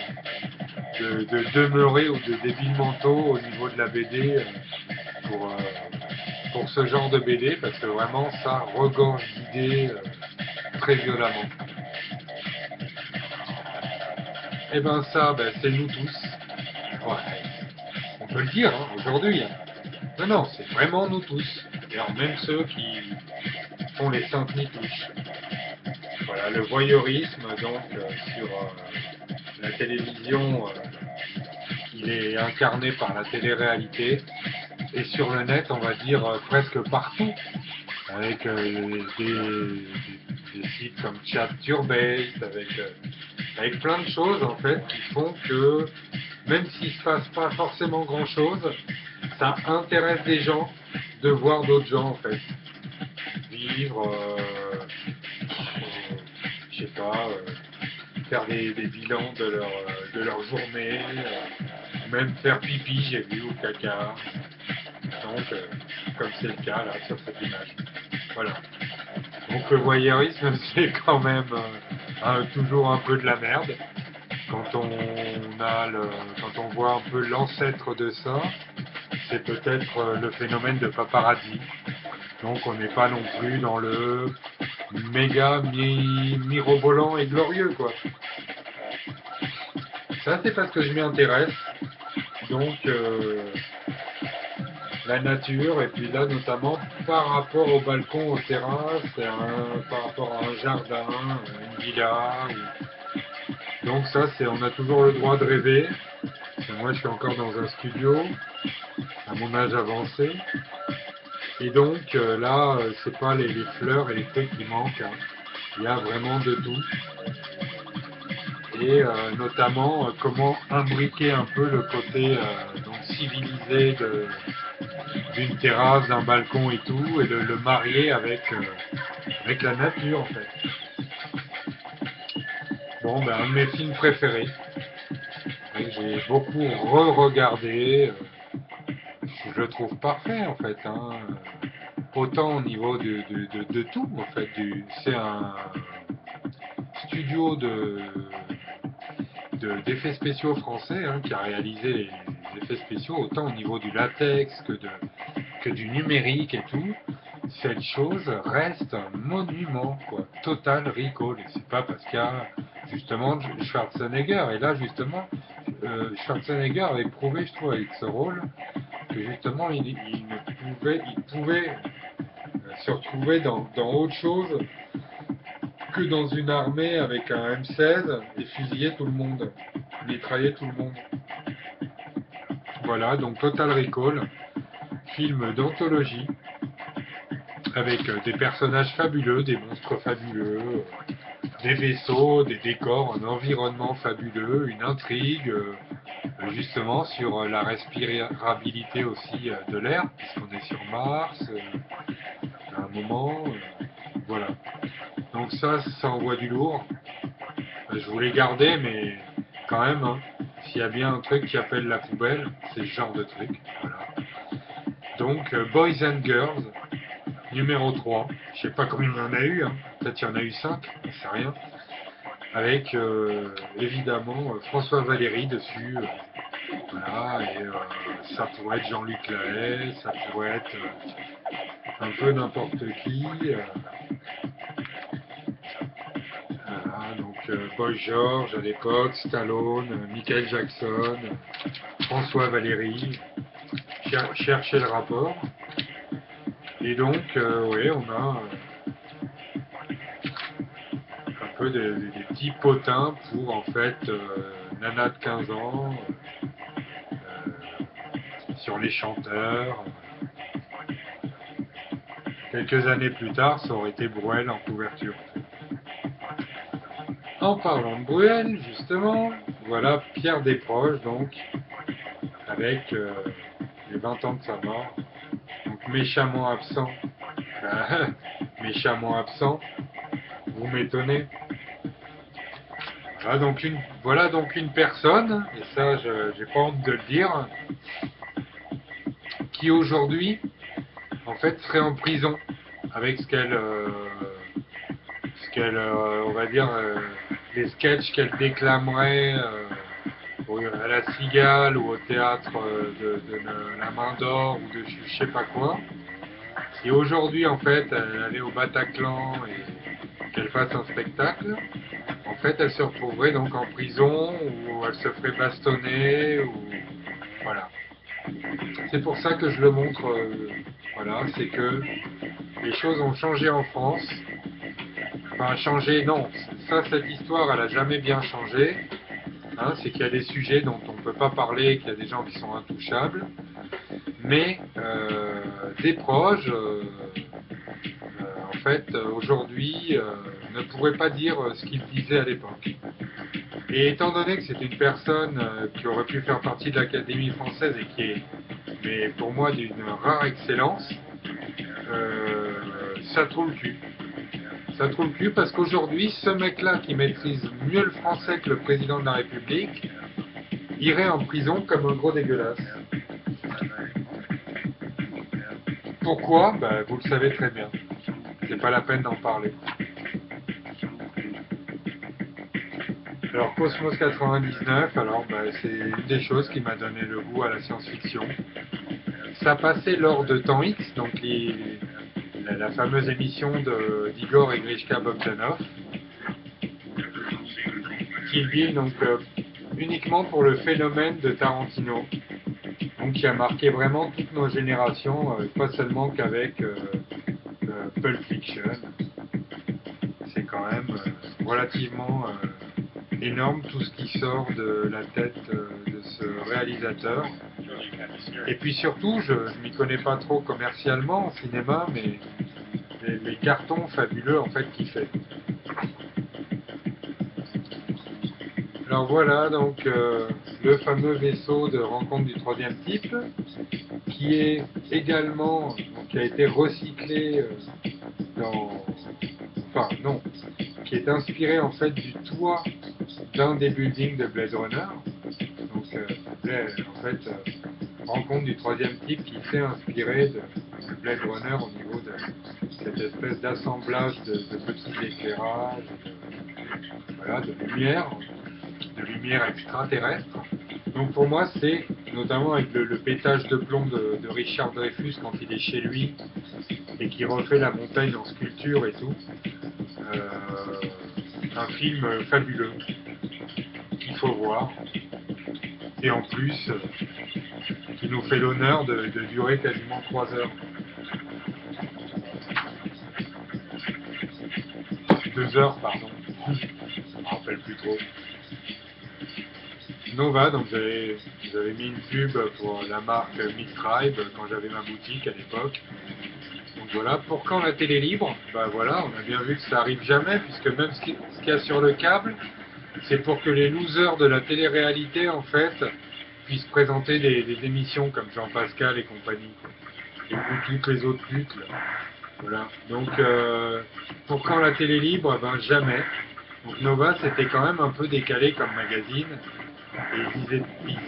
A: demeurer ou de débiles mentaux au niveau de la BD pour pour ce genre de BD, parce que vraiment ça regorge d'idées très violemment. Et ben ça, ben, c'est nous tous. Ouais, on peut le dire hein, aujourd'hui. Hein. Non, non, c'est vraiment nous tous. Et alors même ceux qui font les saintes nitouches. Voilà, le voyeurisme, donc, sur la télévision, il est incarné par la télé-réalité. Et sur le net, on va dire presque partout, avec des sites comme ChatTurbate, avec plein de choses en fait qui font que même s'il ne se passe pas forcément grand chose, ça intéresse des gens de voir d'autres gens en fait vivre, je sais pas, faire des bilans de leur journée, même faire pipi, j'ai vu, ou caca. Donc, comme c'est le cas là sur cette image. Voilà. Donc le voyeurisme, c'est quand même toujours un peu de la merde. Quand quand on voit un peu l'ancêtre de ça, c'est peut-être le phénomène de paparazzi. Donc on n'est pas non plus dans le méga mirobolant et glorieux quoi. Ça c'est parce que je m'y intéresse. Donc la nature et puis là notamment par rapport au balcon, aux terrasses, par rapport à un jardin, une villa. Donc ça c'est on a toujours le droit de rêver. Moi je suis encore dans un studio à mon âge avancé. Et donc là, c'est pas les fleurs et les trucs qui manquent. Hein. Il y a vraiment de tout. Et notamment comment imbriquer un peu le côté donc civilisé d'une terrasse, d'un balcon et tout, et le marier avec la nature en fait. Bon, ben, un de mes films préférés, que j'ai beaucoup re-regardé, je le trouve parfait en fait. Hein. Autant au niveau de tout en fait. C'est un studio d'effets spéciaux français hein, qui a réalisé les effets spéciaux, autant au niveau du latex que du numérique et tout. Cette chose reste un monument, quoi. Total Recall. Et c'est pas parce qu'il y a justement Schwarzenegger. Et là, justement, Schwarzenegger avait prouvé, je trouve, avec ce rôle, que justement, il pouvait se retrouver dans autre chose que dans une armée avec un M16 et fusiller tout le monde, mitrailler tout le monde. Voilà, donc Total Recall, film d'anthologie, avec des personnages fabuleux, des monstres fabuleux, des vaisseaux, des décors, un environnement fabuleux, une intrigue, justement sur la respirabilité aussi de l'air, puisqu'on est sur Mars, à un moment, voilà. Donc ça envoie du lourd. Je voulais garder, mais quand même, hein, s'il y a bien un truc qui appelle la poubelle, c'est ce genre de truc. Voilà. Donc, Boys and Girls, numéro 3. Je sais pas combien il y en a eu, hein. Peut-être il y en a eu 5, je sais rien. Avec, évidemment, François Valéry dessus. Voilà, et ça pourrait être Jean-Luc Lahaye, ça pourrait être un peu n'importe qui. Voilà, donc Boy George à l'époque, Stallone, Michael Jackson, François Valéry, chercher le rapport. Et donc, oui, on a un peu des petits potins pour en fait Nana de 15 ans, sur les chanteurs. Quelques années plus tard, ça aurait été Bruel en couverture. En parlant de Bruel, justement, voilà Pierre Desproges, donc, avec les 20 ans de sa mort. Donc, méchamment absent. Méchamment absent, vous m'étonnez. Voilà donc une personne, et ça, j'ai pas honte de le dire, qui aujourd'hui, en fait, serait en prison avec on va dire, les sketchs qu'elle déclamerait à la Cigale ou au théâtre de la Main d'Or ou de je sais pas quoi. Et aujourd'hui, en fait, elle est au Bataclan et qu'elle fasse un spectacle, en fait, elle se retrouverait donc en prison ou elle se ferait bastonner ou voilà. C'est pour ça que je le montre. Voilà, c'est que les choses ont changé en France. Enfin, changé, non. Ça, cette histoire, elle a jamais bien changé. Hein, c'est qu'il y a des sujets dont on ne peut pas parler, qu'il y a des gens qui sont intouchables. Mais des proches, en fait, aujourd'hui, ne pourraient pas dire ce qu'ils disaient à l'époque. Et étant donné que c'est une personne qui aurait pu faire partie de l'Académie française et qui est, mais pour moi, d'une rare excellence, ça trouve le cul. Ça trouve le cul parce qu'aujourd'hui, ce mec-là qui maîtrise mieux le français que le président de la République irait en prison comme un gros dégueulasse. Pourquoi? Ben, vous le savez très bien. C'est pas la peine d'en parler. Alors Cosmos 99, alors c'est une des choses qui m'a donné le goût à la science-fiction. Ça passait lors de Temps X, donc la fameuse émission d'Igor et Grishka Bogdanov, qui vit donc uniquement pour le phénomène de Tarantino, donc qui a marqué vraiment toutes nos générations, pas seulement qu'avec Pulp Fiction. C'est quand même relativement énorme tout ce qui sort de la tête de ce réalisateur. Et puis surtout, je ne m'y connais pas trop commercialement en cinéma, mais les cartons fabuleux en fait qu'il fait. Alors voilà donc le fameux vaisseau de rencontre du troisième type, qui est également, donc, qui a été recyclé dans, enfin non, qui est inspiré en fait du toit d'un des buildings de Blade Runner. Donc en fait rencontre du troisième type qui s'est inspiré de Blade Runner au niveau de cette espèce d'assemblage de petits éclairages, voilà, de lumière extraterrestre. Donc pour moi c'est notamment avec le pétage de plomb de Richard Dreyfuss quand il est chez lui et qui refait la montagne en sculpture et tout. Un film fabuleux qu'il faut voir. Et en plus, qui nous fait l'honneur de durer quasiment 3 heures. 2 heures, pardon. Je ne me rappelle plus trop. Nova, donc j'avais mis une pub pour la marque Mid-Tribe quand j'avais ma boutique à l'époque. Donc voilà, pour quand la télé libre? Bah voilà, on a bien vu que ça arrive jamais, puisque même ce qu'il y a sur le câble, c'est pour que les losers de la télé-réalité, en fait, puissent présenter des émissions comme Jean-Pascal et compagnie, et toutes les autres putes, là. Voilà. Donc, pour quand la télé libre, ben jamais. Donc Nova, c'était quand même un peu décalé comme magazine, et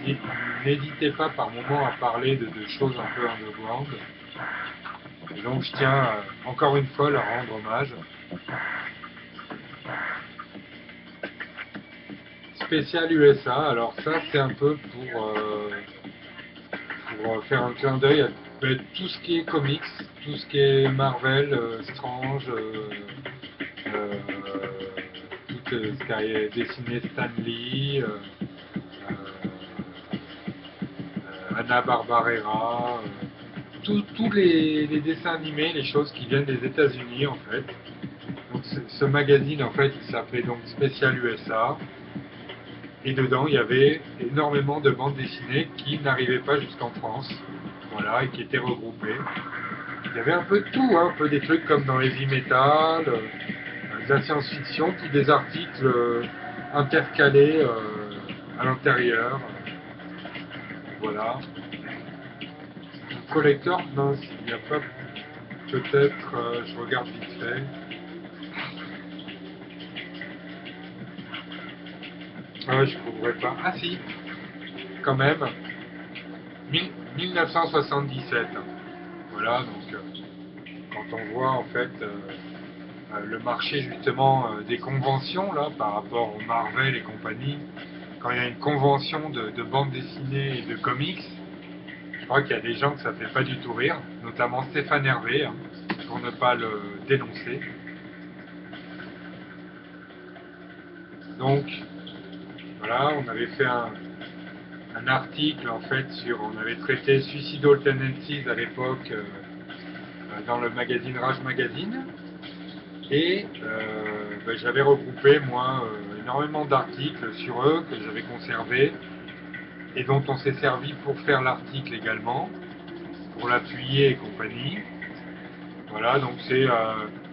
A: ils n'hésitaient pas par moments à parler de choses un peu underground. Et donc, je tiens encore une fois à leur rendre hommage. Spécial USA, alors ça c'est un peu pour faire un clin d'œil à tout ce qui est comics, tout ce qui est Marvel, Strange, tout ce qui a dessiné Stan Lee, Hanna-Barbera, tous les dessins animés, les choses qui viennent des États-Unis en fait. Donc ce magazine en fait il s'appelait donc Spécial USA. Et dedans, il y avait énormément de bandes dessinées qui n'arrivaient pas jusqu'en France, voilà, et qui étaient regroupées. Il y avait un peu de tout, hein, un peu des trucs comme dans Heavy Metal, de la science-fiction, puis des articles intercalés à l'intérieur. Voilà. Collector, non, il n'y a pas. Peut-être, je regarde vite fait. Ah, je ne trouverai pas. Ah si, quand même. 1977. Voilà, donc quand on voit en fait le marché justement des conventions là par rapport au Marvel et compagnie, quand il y a une convention de bande dessinée et de comics, crois qu'il y a des gens que ça fait pas du tout rire, notamment Stéphane Hervé, hein, pour ne pas le dénoncer. Donc, voilà, on avait fait un article en fait on avait traité Suicidal Tendencies à l'époque dans le magazine Rage Magazine. Et j'avais regroupé, moi, énormément d'articles sur eux que j'avais conservés et dont on s'est servi pour faire l'article également, pour l'appuyer et compagnie. Voilà, donc c'est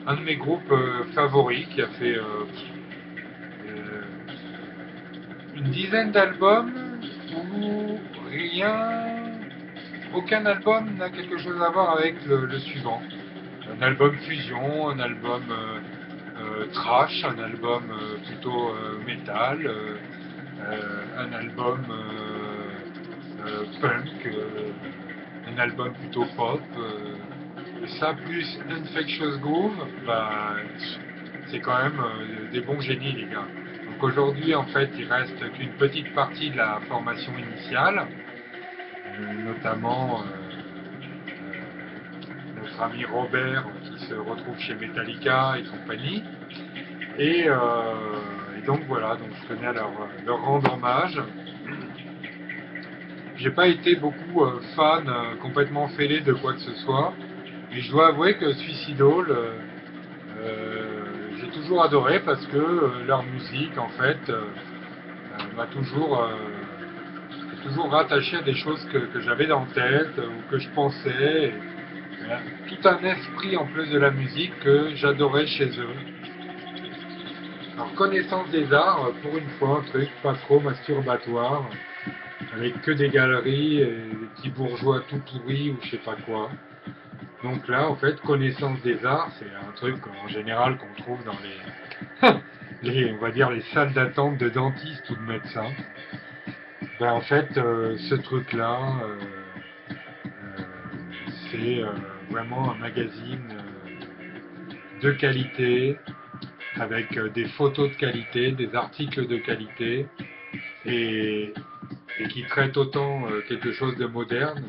A: un de mes groupes favoris qui a fait une dizaine d'albums où aucun album n'a quelque chose à voir avec le suivant. Un album fusion, un album trash, un album plutôt metal, un album punk, un album plutôt pop. Ça plus Infectious Groove, bah, c'est quand même des bons génies les gars. Donc aujourd'hui en fait il reste qu'une petite partie de la formation initiale, notamment notre ami Robert qui se retrouve chez Metallica et compagnie. Et donc voilà, donc je tenais à leur rendre hommage. J'ai pas été beaucoup fan, complètement fêlé de quoi que ce soit, mais je dois avouer que Suicidal, j'ai toujours adoré parce que leur musique en fait m'a toujours rattaché à des choses que j'avais dans la tête ou que je pensais. Et, tout un esprit en plus de la musique que j'adorais chez eux. Alors connaissance des arts, pour une fois, un truc pas trop masturbatoire, avec que des galeries et des petits bourgeois tout pourris ou je sais pas quoi. Donc là, en fait, connaissance des arts, c'est un truc en général qu'on trouve dans on va dire les salles d'attente de dentistes ou de médecins. Ben, en fait, ce truc-là, c'est vraiment un magazine de qualité, avec des photos de qualité, des articles de qualité, et, et qui traite autant quelque chose de moderne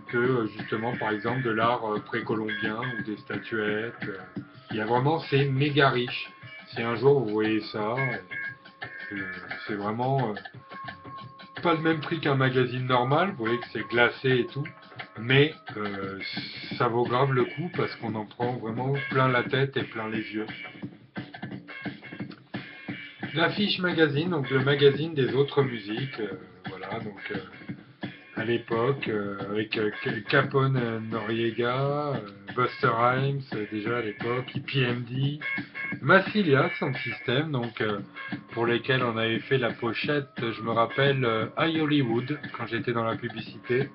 A: que justement par exemple de l'art précolombien ou des statuettes. Il y a vraiment, c'est méga riche. Si un jour vous voyez ça, c'est vraiment pas le même prix qu'un magazine normal, vous voyez que c'est glacé et tout, mais ça vaut grave le coup parce qu'on en prend vraiment plein la tête et plein les yeux. L'affiche magazine, donc le magazine des autres musiques, voilà, donc à l'époque, avec Capone Noriega, Buster Rhymes, déjà à l'époque, EPMD, Massilia, Sound System, donc pour lesquels on avait fait la pochette, je me rappelle, I Hollywood, quand j'étais dans la publicité,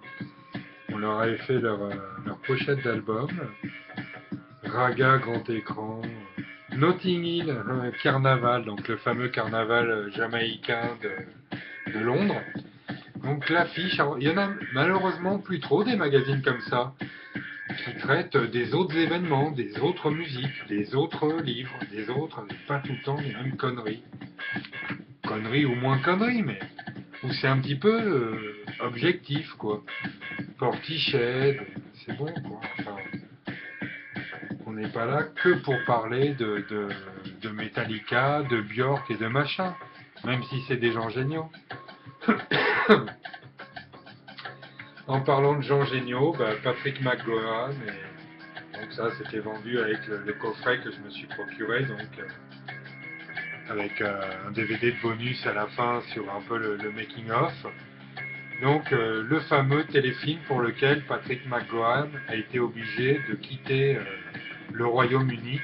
A: on leur avait fait leur pochette d'album, Raga grand écran, Notting Hill Carnaval, donc le fameux carnaval jamaïcain de Londres. Donc l'affiche, il y en a malheureusement plus trop des magazines comme ça, qui traitent des autres événements, des autres musiques, des autres livres, pas tout le temps les mêmes conneries. Conneries ou moins conneries, mais où c'est un petit peu objectif, quoi. Portichet, c'est bon, quoi. Enfin, on n'est pas là que pour parler de Metallica, de Björk et de machin, même si c'est des gens géniaux. En parlant de gens géniaux, bah, Patrick McGowan, et donc ça c'était vendu avec le coffret que je me suis procuré, donc avec un DVD de bonus à la fin sur un peu le making of. Donc le fameux téléfilm pour lequel Patrick McGowan a été obligé de quitter le Royaume-Uni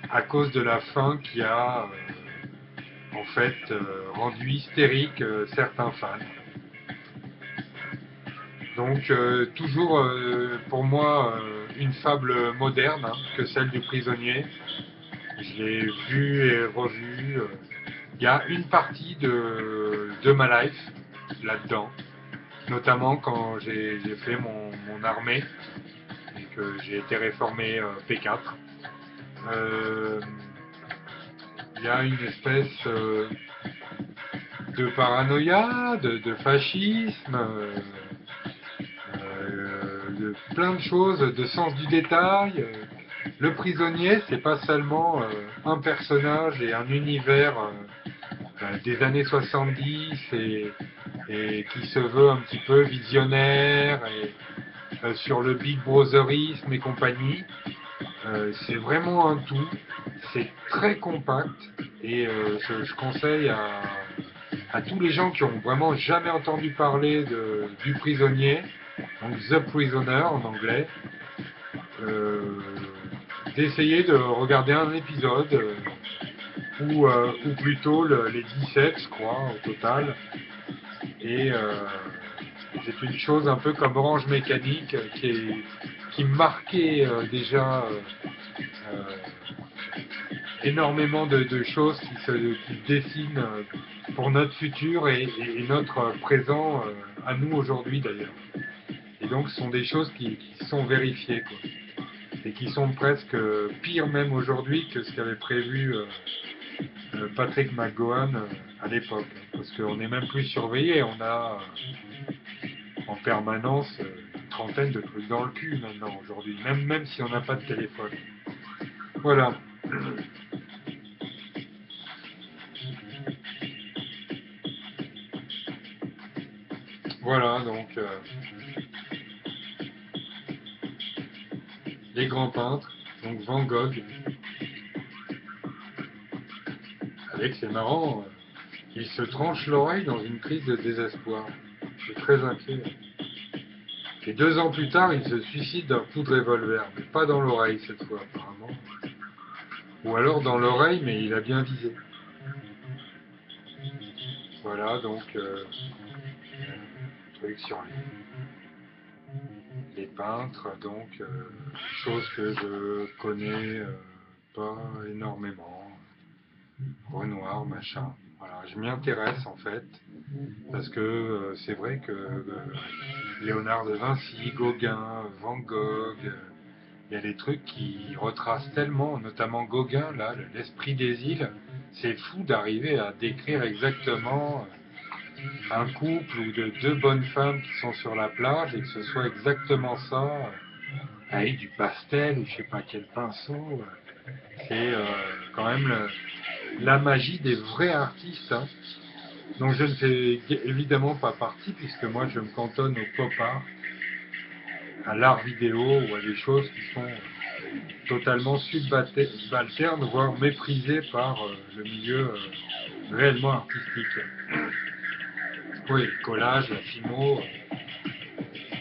A: à cause de la faim qui a en fait rendu hystérique certains fans. Donc toujours pour moi une fable moderne hein, que celle du prisonnier. Je l'ai vu et revu. Il y a une partie de ma life là-dedans, notamment quand j'ai fait mon armée et que j'ai été réformé P4. Il y a une espèce de paranoïa, de fascisme. plein de choses, de sens du détail. Le prisonnier, c'est pas seulement un personnage et un univers des années 70 et qui se veut un petit peu visionnaire et sur le Big Brotherisme et compagnie. C'est vraiment un tout. C'est très compact et je conseille à tous les gens qui ont vraiment jamais entendu parler du prisonnier, donc The Prisoner en anglais, euh, d'essayer de regarder un épisode, ou plutôt les 17, je crois, au total. Et c'est une chose un peu comme Orange Mécanique qui marquait déjà énormément de choses qui dessinent pour notre futur et notre présent à nous aujourd'hui d'ailleurs. Et donc ce sont des choses qui sont vérifiées, quoi. Et qui sont presque pires même aujourd'hui que ce qu'avait prévu Patrick McGowan à l'époque. Parce qu'on n'est même plus surveillé, on a en permanence une trentaine de trucs dans le cul maintenant aujourd'hui, même si on n'a pas de téléphone. Voilà. Voilà donc les grands peintres, donc Van Gogh, avec c'est marrant, il se tranche l'oreille dans une crise de désespoir. Je suis très inquiet. Et 2 ans plus tard, il se suicide d'un coup de revolver, mais pas dans l'oreille cette fois apparemment. Ou alors dans l'oreille, mais il a bien visé. Voilà donc truc sur les peintres, donc chose que je connais pas énormément. Renoir, machin. Voilà, je m'y intéresse en fait, parce que c'est vrai que Léonard de Vinci, Gauguin, Van Gogh, il y a des trucs qui retracent tellement, notamment Gauguin, là, l'esprit des îles. C'est fou d'arriver à décrire exactement un couple ou de 2 bonnes femmes qui sont sur la plage et que ce soit exactement ça, avec du pastel ou je sais pas quel pinceau. C'est quand même la magie des vrais artistes, hein, dont je ne fais évidemment pas partie, puisque moi je me cantonne au pop art, à l'art vidéo ou à des choses qui sont totalement subalternes, voire méprisées par le milieu réellement artistique. Oui, le collage, la filmo,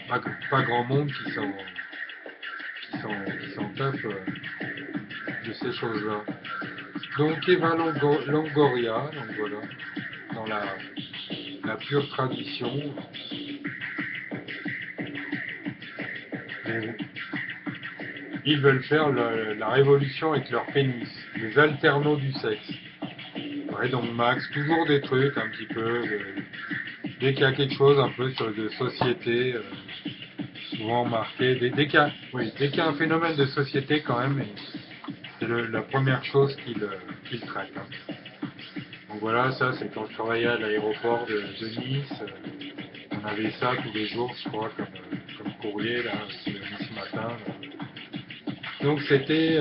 A: pas grand monde qui s'en tape de ces choses-là. Donc Eva Longoria, donc voilà, dans la pure tradition. Ils veulent faire la révolution avec leur pénis, les alternaux du sexe. Ouais, donc Max, toujours des trucs un petit peu, dès qu'il y a quelque chose un peu sur de société, souvent marqué, dès qu'il y a un phénomène de société quand même, c'est la première chose qu'il traite. Hein. Donc voilà, ça c'est quand je travaillais à l'aéroport de Nice, on avait ça tous les jours, je crois, comme courrier, là, qui est venu ce matin. Là. Donc c'était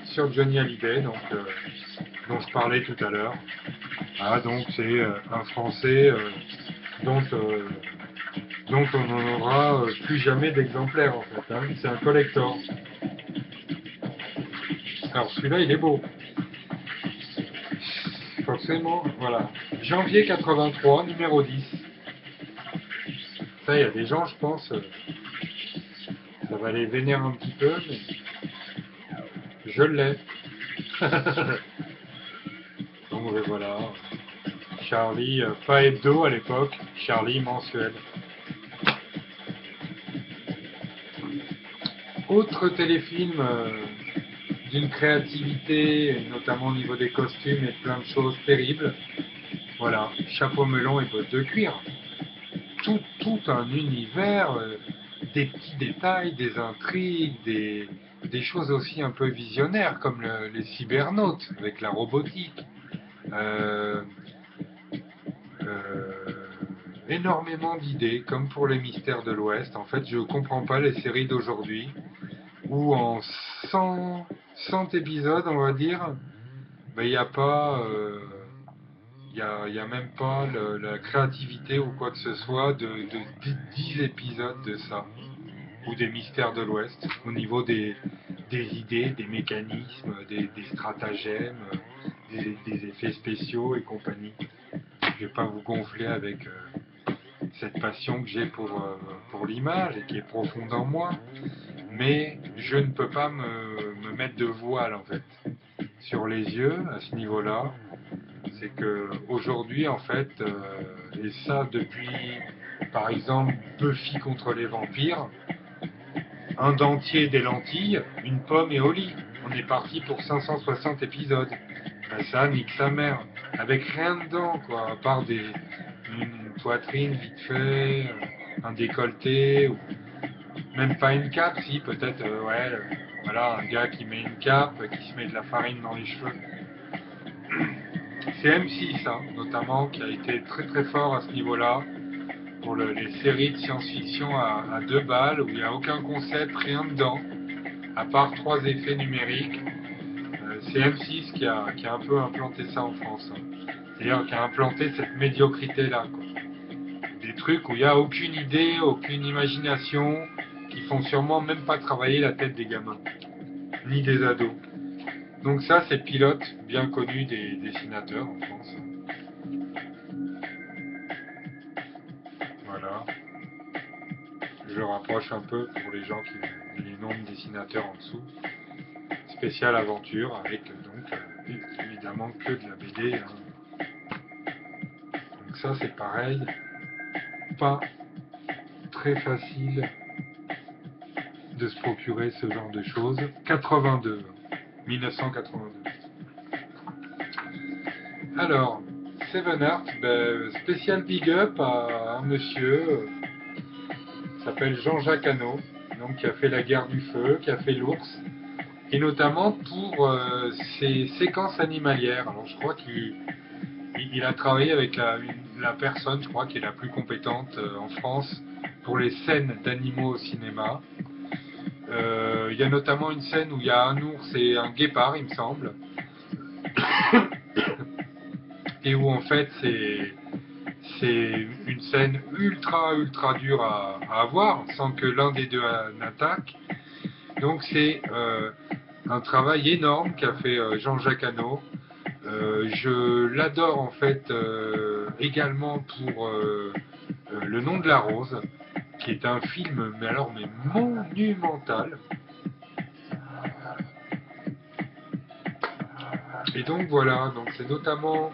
A: sur Johnny Hallyday, donc, dont je parlais tout à l'heure. Ah, donc c'est un Français dont on n'en aura plus jamais d'exemplaires en fait. Hein. C'est un collector. Alors celui-là il est beau. Forcément, voilà. Janvier 83, numéro 10. Ça, il y a des gens, je pense, ça va les vénérer un petit peu, mais je l'ai. Donc voilà. Charlie, pas hebdo à l'époque, Charlie mensuel. Autre téléfilm d'une créativité, notamment au niveau des costumes et de plein de choses terribles. Voilà, chapeau melon et bottes de cuir. Tout un univers, des petits détails, des intrigues, des choses aussi un peu visionnaires, comme les cybernautes avec la robotique. Euh, euh, énormément d'idées, comme pour les mystères de l'Ouest. En fait, je comprends pas les séries d'aujourd'hui, où en 100 épisodes, on va dire, ben, il n'y a pas... il y a même pas la créativité ou quoi que ce soit de 10 épisodes de ça, ou des mystères de l'Ouest, au niveau des idées, des mécanismes, des stratagèmes, des effets spéciaux et compagnie. Je vais pas vous gonfler avec cette passion que j'ai pour l'image et qui est profonde en moi, mais je ne peux pas me mettre de voile en fait sur les yeux à ce niveau-là. C'est que aujourd'hui en fait, et ça depuis par exemple Buffy contre les vampires, un dentier des lentilles, une pomme et au lit. On est parti pour 560 épisodes. Ben ça nique sa mère. Avec rien dedans, quoi, à part une poitrine vite fait, un décolleté, ou même pas une cape, si, peut-être, ouais, voilà, un gars qui met une cape, qui se met de la farine dans les cheveux. C'est M6, hein, notamment, qui a été très très fort à ce niveau-là, pour les séries de science-fiction à 2 balles, où il n'y a aucun concept, rien dedans, à part 3 effets numériques. C'est M6 qui a un peu implanté ça en France. Hein. C'est-à-dire qui a implanté cette médiocrité-là. Quoi. Des trucs où il n'y a aucune idée, aucune imagination, qui font sûrement même pas travailler la tête des gamins, ni des ados. Donc ça, c'est Pilote, bien connu des dessinateurs en France. Voilà. Je rapproche un peu pour les gens qui ont les noms de dessinateurs en dessous. Spéciale aventure avec donc évidemment que de la BD. Hein. Donc ça c'est pareil. Pas très facile de se procurer ce genre de choses. 82, 1982. Alors, Seven Art, ben, spécial big up à un monsieur qui s'appelle Jean-Jacques Hano, donc qui a fait La Guerre du Feu, qui a fait L'Ours, et notamment pour ses séquences animalières. Alors je crois qu'il a travaillé avec la personne, je crois, qui est la plus compétente en France pour les scènes d'animaux au cinéma. Il y a notamment une scène où il y a un ours et un guépard, il me semble, et où en fait c'est une scène ultra dure à avoir sans que l'un des deux n'attaque. Donc c'est un travail énorme qu'a fait Jean-Jacques Hano. Je l'adore en fait également pour Le Nom de la Rose, qui est un film mais monumental. Et donc voilà, donc c'est notamment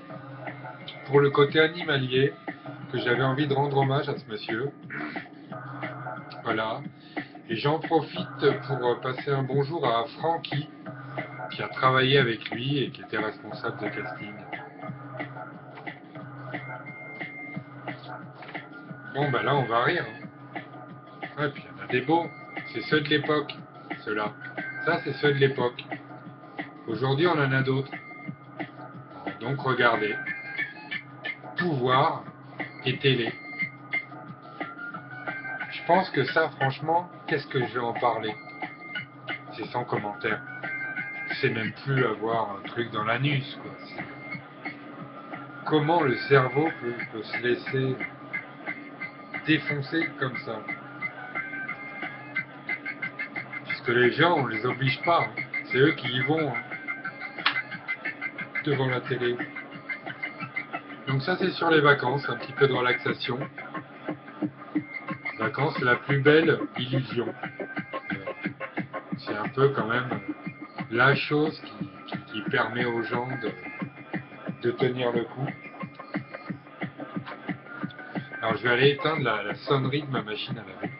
A: pour le côté animalier que j'avais envie de rendre hommage à ce monsieur. Voilà. Et j'en profite pour passer un bonjour à Francky, qui a travaillé avec lui et qui était responsable de casting. Bon, ben là, on va rire. Ouais, puis il y en a des beaux. C'est ceux de l'époque, ceux-là. Ça, c'est ceux de l'époque. Aujourd'hui, on en a d'autres. Donc, regardez. Pouvoir et télé. Je pense que ça, franchement, qu'est-ce que je vais en parler? C'est sans commentaire. C'est même plus avoir un truc dans l'anus, quoi. Comment le cerveau peut se laisser défoncer comme ça? Puisque les gens, on les oblige pas. Hein. C'est eux qui y vont hein, devant la télé. Donc ça, c'est sur les vacances, un petit peu de relaxation. Les vacances, c'est la plus belle illusion. C'est un peu quand même la chose qui permet aux gens de tenir le coup. Alors je vais aller éteindre la sonnerie de ma machine à laver.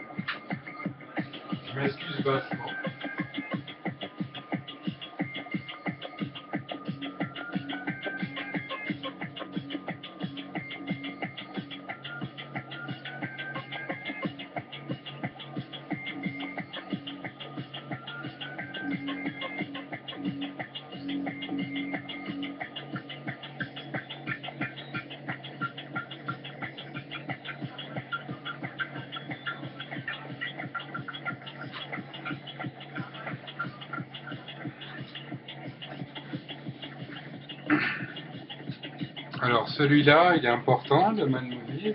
A: Je m'excuse bassement. Alors celui-là, il est important, le Mad Movies.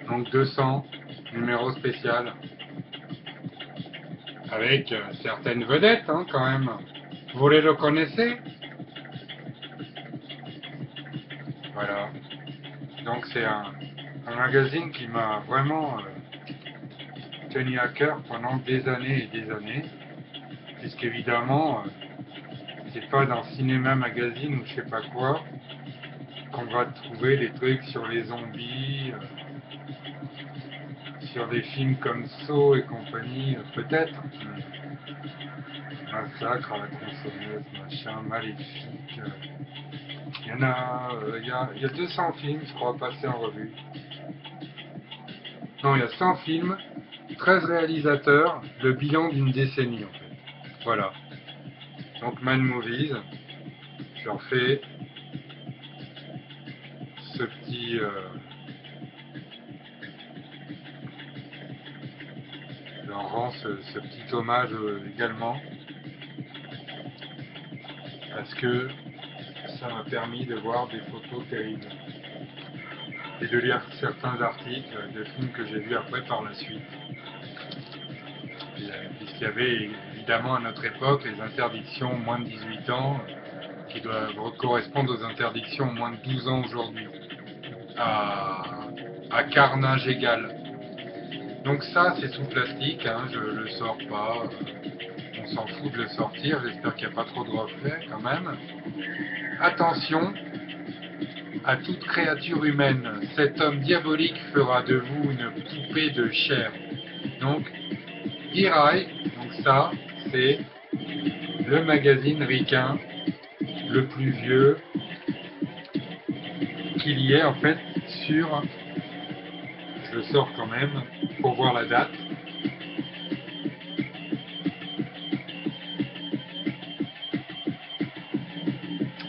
A: Donc 200, numéro spécial. Avec certaines vedettes, hein, quand même. Vous les reconnaissez? Voilà. Donc c'est un magazine qui m'a vraiment tenu à cœur pendant des années et des années. Puisqu'évidemment, c'est pas dans Cinéma Magazine ou je sais pas quoi qu'on va trouver des trucs sur les zombies, sur des films comme Saw et compagnie, peut-être. Massacre à la tronçonneuse, machin, Maléfique. Il y en a, il y a 200 films, je crois, passés en revue. Non, il y a 100 films, 13 réalisateurs, le bilan d'une décennie en fait. Voilà. Donc Mad Movies, je leur fais ce petit... je leur rends ce petit hommage également. Parce que ça m'a permis de voir des photos terribles. Et de lire certains articles de films que j'ai vus après par la suite. Puisqu'il y avait évidemment à notre époque les interdictions moins de 18 ans qui doivent correspondre aux interdictions moins de 12 ans aujourd'hui, à carnage égal. Donc ça c'est sous plastique, hein, je le sors pas, on s'en fout de le sortir, j'espère qu'il n'y a pas trop de reflets quand même. Attention à toute créature humaine, cet homme diabolique fera de vous une poupée de chair. Donc Hirai, donc ça c'est le magazine ricain le plus vieux qu'il y ait en fait sur, je le sors quand même pour voir la date,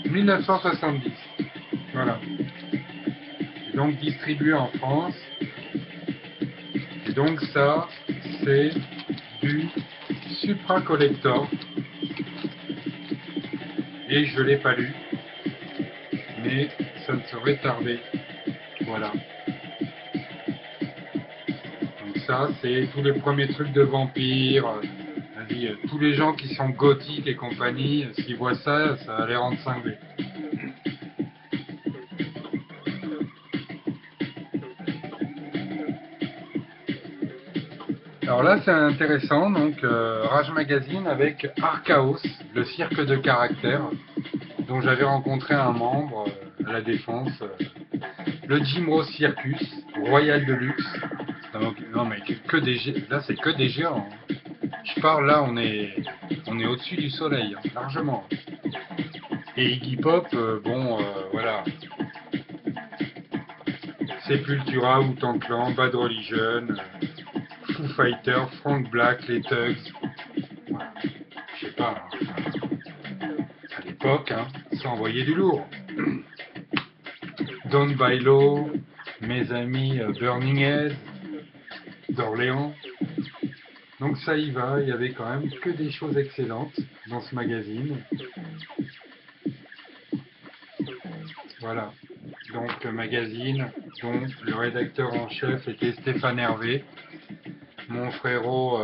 A: 1970. Voilà. Et donc distribué en France. Et donc ça, c'est du Supra Collector. Et je ne l'ai pas lu, mais ça ne saurait tarder. Voilà. Donc ça, c'est tous les premiers trucs de vampires. Tous les gens qui sont gothiques et compagnie, s'ils voient ça, ça va les rendre cinglés. Alors là, c'est intéressant, donc Rage Magazine avec Archaos, le cirque de caractère, dont j'avais rencontré un membre à la Défense, le Jim Rose Circus, Royal de luxe. Non mais là c'est que des géants. Je parle là, on est au-dessus du soleil, hein, largement. Et Iggy Pop, voilà. Sepultura, Wu-Tang Clan, Bad Religion, Foo Fighters, Frank Black, les Tugs. Voilà. Je sais pas, hein. À l'époque, hein, ça envoyait du lourd. Don Bailo, mes amis Burning Head, d'Orléans. Donc ça y va, il y avait quand même que des choses excellentes dans ce magazine. Voilà. Donc le magazine dont le rédacteur en chef était Stéphane Hervé, mon frérot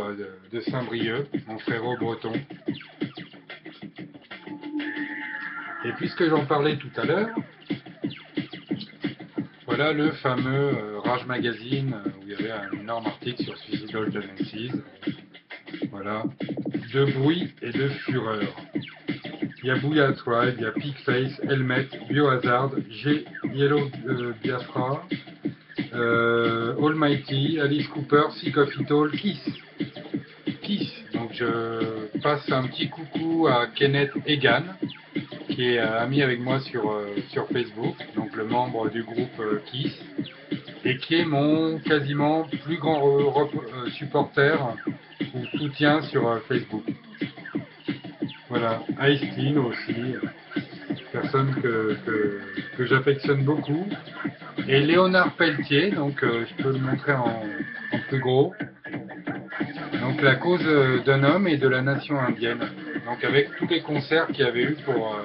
A: de Saint-Brieuc, mon frérot breton. Et puisque j'en parlais tout à l'heure, voilà le fameux Rage Magazine où il y avait un énorme article sur Suicidal Tendencies. Voilà, de bruit et de fureur. Il y a Booyah Tribe, il y a Pigface, Helmet, Biohazard, G, Yellow Biafra, Almighty, Alice Cooper, Sick of It All, Kiss. Donc je passe un petit coucou à Kenneth Egan, qui est ami avec moi sur Facebook, donc le membre du groupe Kiss, et qui est mon quasiment plus grand supporter ou soutien sur Facebook. Voilà, Ice-T aussi, personne que j'affectionne beaucoup. Et Léonard Pelletier, donc je peux le montrer en plus gros. Donc la cause d'un homme et de la nation indienne. Donc avec tous les concerts qu'il y avait eu pour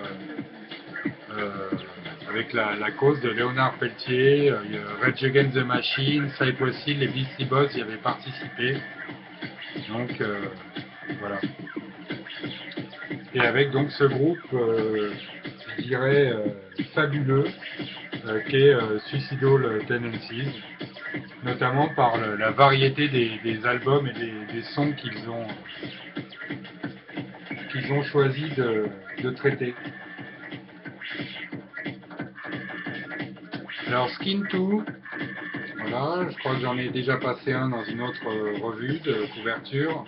A: euh, avec la cause de Léonard Pelletier, Rage Against the Machine, Cypress Hill, les Beastie Boys y avaient participé. Donc voilà. Et avec donc ce groupe, je dirais fabuleux, qui est Suicidal Tendencies, notamment par la variété des albums et des sons qu'ils ont choisi de traiter. Alors Skin 2, voilà, je crois que j'en ai déjà passé un dans une autre revue de couverture.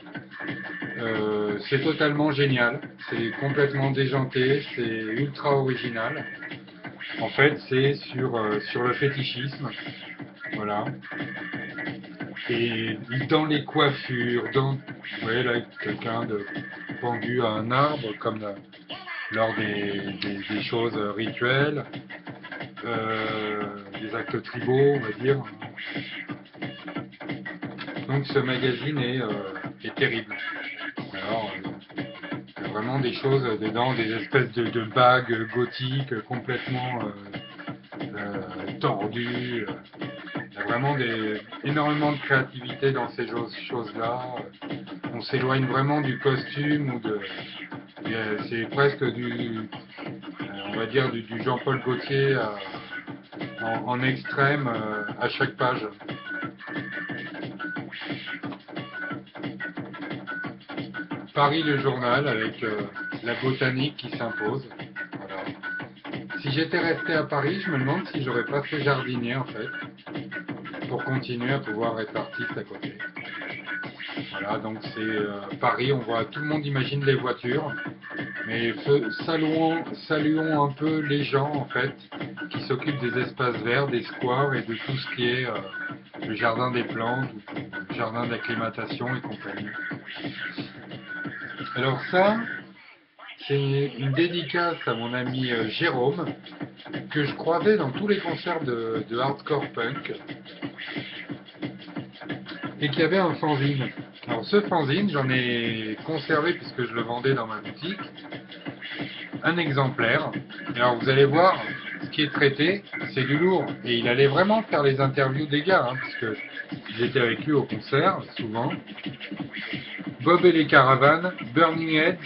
A: C'est totalement génial, c'est complètement déjanté, c'est ultra original. En fait, c'est sur le fétichisme, voilà. Et dans les coiffures, vous voyez là, quelqu'un pendu à un arbre, comme lors des choses rituelles, des actes tribaux, on va dire. Donc ce magazine est terrible. Alors, il y a vraiment des choses dedans, des espèces de bagues gothiques complètement tordues. Il y a vraiment énormément de créativité dans ces choses-là. On s'éloigne vraiment du costume c'est presque on va dire du Jean-Paul Gaultier en extrême à chaque page. Paris le journal avec la botanique qui s'impose. Voilà. Si j'étais resté à Paris, je me demande si j'aurais pas fait jardinier en fait, pour continuer à pouvoir être artiste à côté. Voilà, donc c'est Paris, on voit, tout le monde imagine les voitures, mais saluons un peu les gens en fait, qui s'occupent des espaces verts, des squares et de tout ce qui est le jardin des plantes, le jardin d'acclimatation et compagnie. Alors ça, c'est une dédicace à mon ami Jérôme, que je croisais dans tous les concerts de hardcore punk, et qui avait un fanzine. Alors ce fanzine, j'en ai conservé, puisque je le vendais dans ma boutique, un exemplaire. Et alors vous allez voir, ce qui est traité, c'est du lourd. Et il allait vraiment faire les interviews des gars, puisque j'étais avec lui au concert, souvent. Bob et les Caravanes, Burning Heads,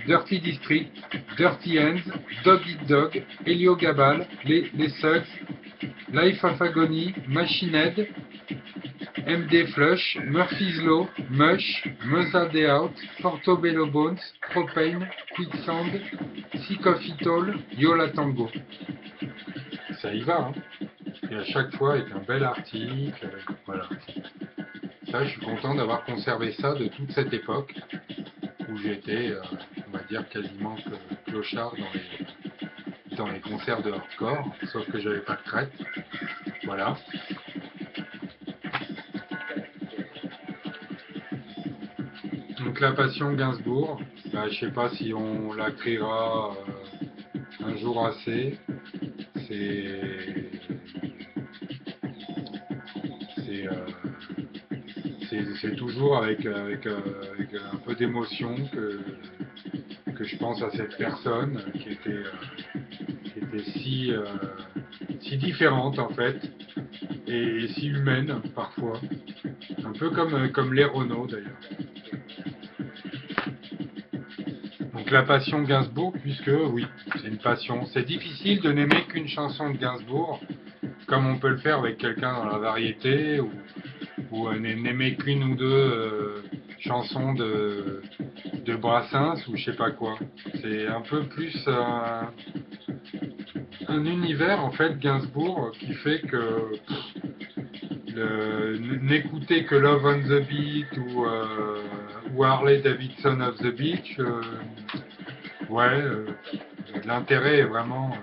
A: Dirty District, Dirty Hands, Dog Eat Dog, Helio Gabal, les Sugs, Life of Agony, Machine Head, MD Flush, Murphy's Law, Mush, Muzza Day Out, Portobello Bones, Propane, Quicksand, Sick of It All, Yola Tango. Ça y va, Et à chaque fois avec un bel article, voilà. Ça, je suis content d'avoir conservé ça de toute cette époque où j'étais, on va dire, quasiment clochard dans les concerts de hardcore, sauf que j'avais pas de crête. Voilà. Donc la passion Gainsbourg, je sais pas si on la créera un jour assez. C'est toujours avec un peu d'émotion que je pense à cette personne qui était si différente en fait et si humaine parfois, un peu comme les Renault d'ailleurs. Donc la passion Gainsbourg, puisque oui, c'est une passion. C'est difficile de n'aimer qu'une chanson de Gainsbourg, comme on peut le faire avec quelqu'un dans la variété, ou n'aimer qu'une ou deux chansons de Brassens, ou je sais pas quoi. C'est un peu plus un univers, en fait, Gainsbourg, qui fait que n'écouter que Love on the Beat ou Harley Davidson of the Beach, l'intérêt est vraiment.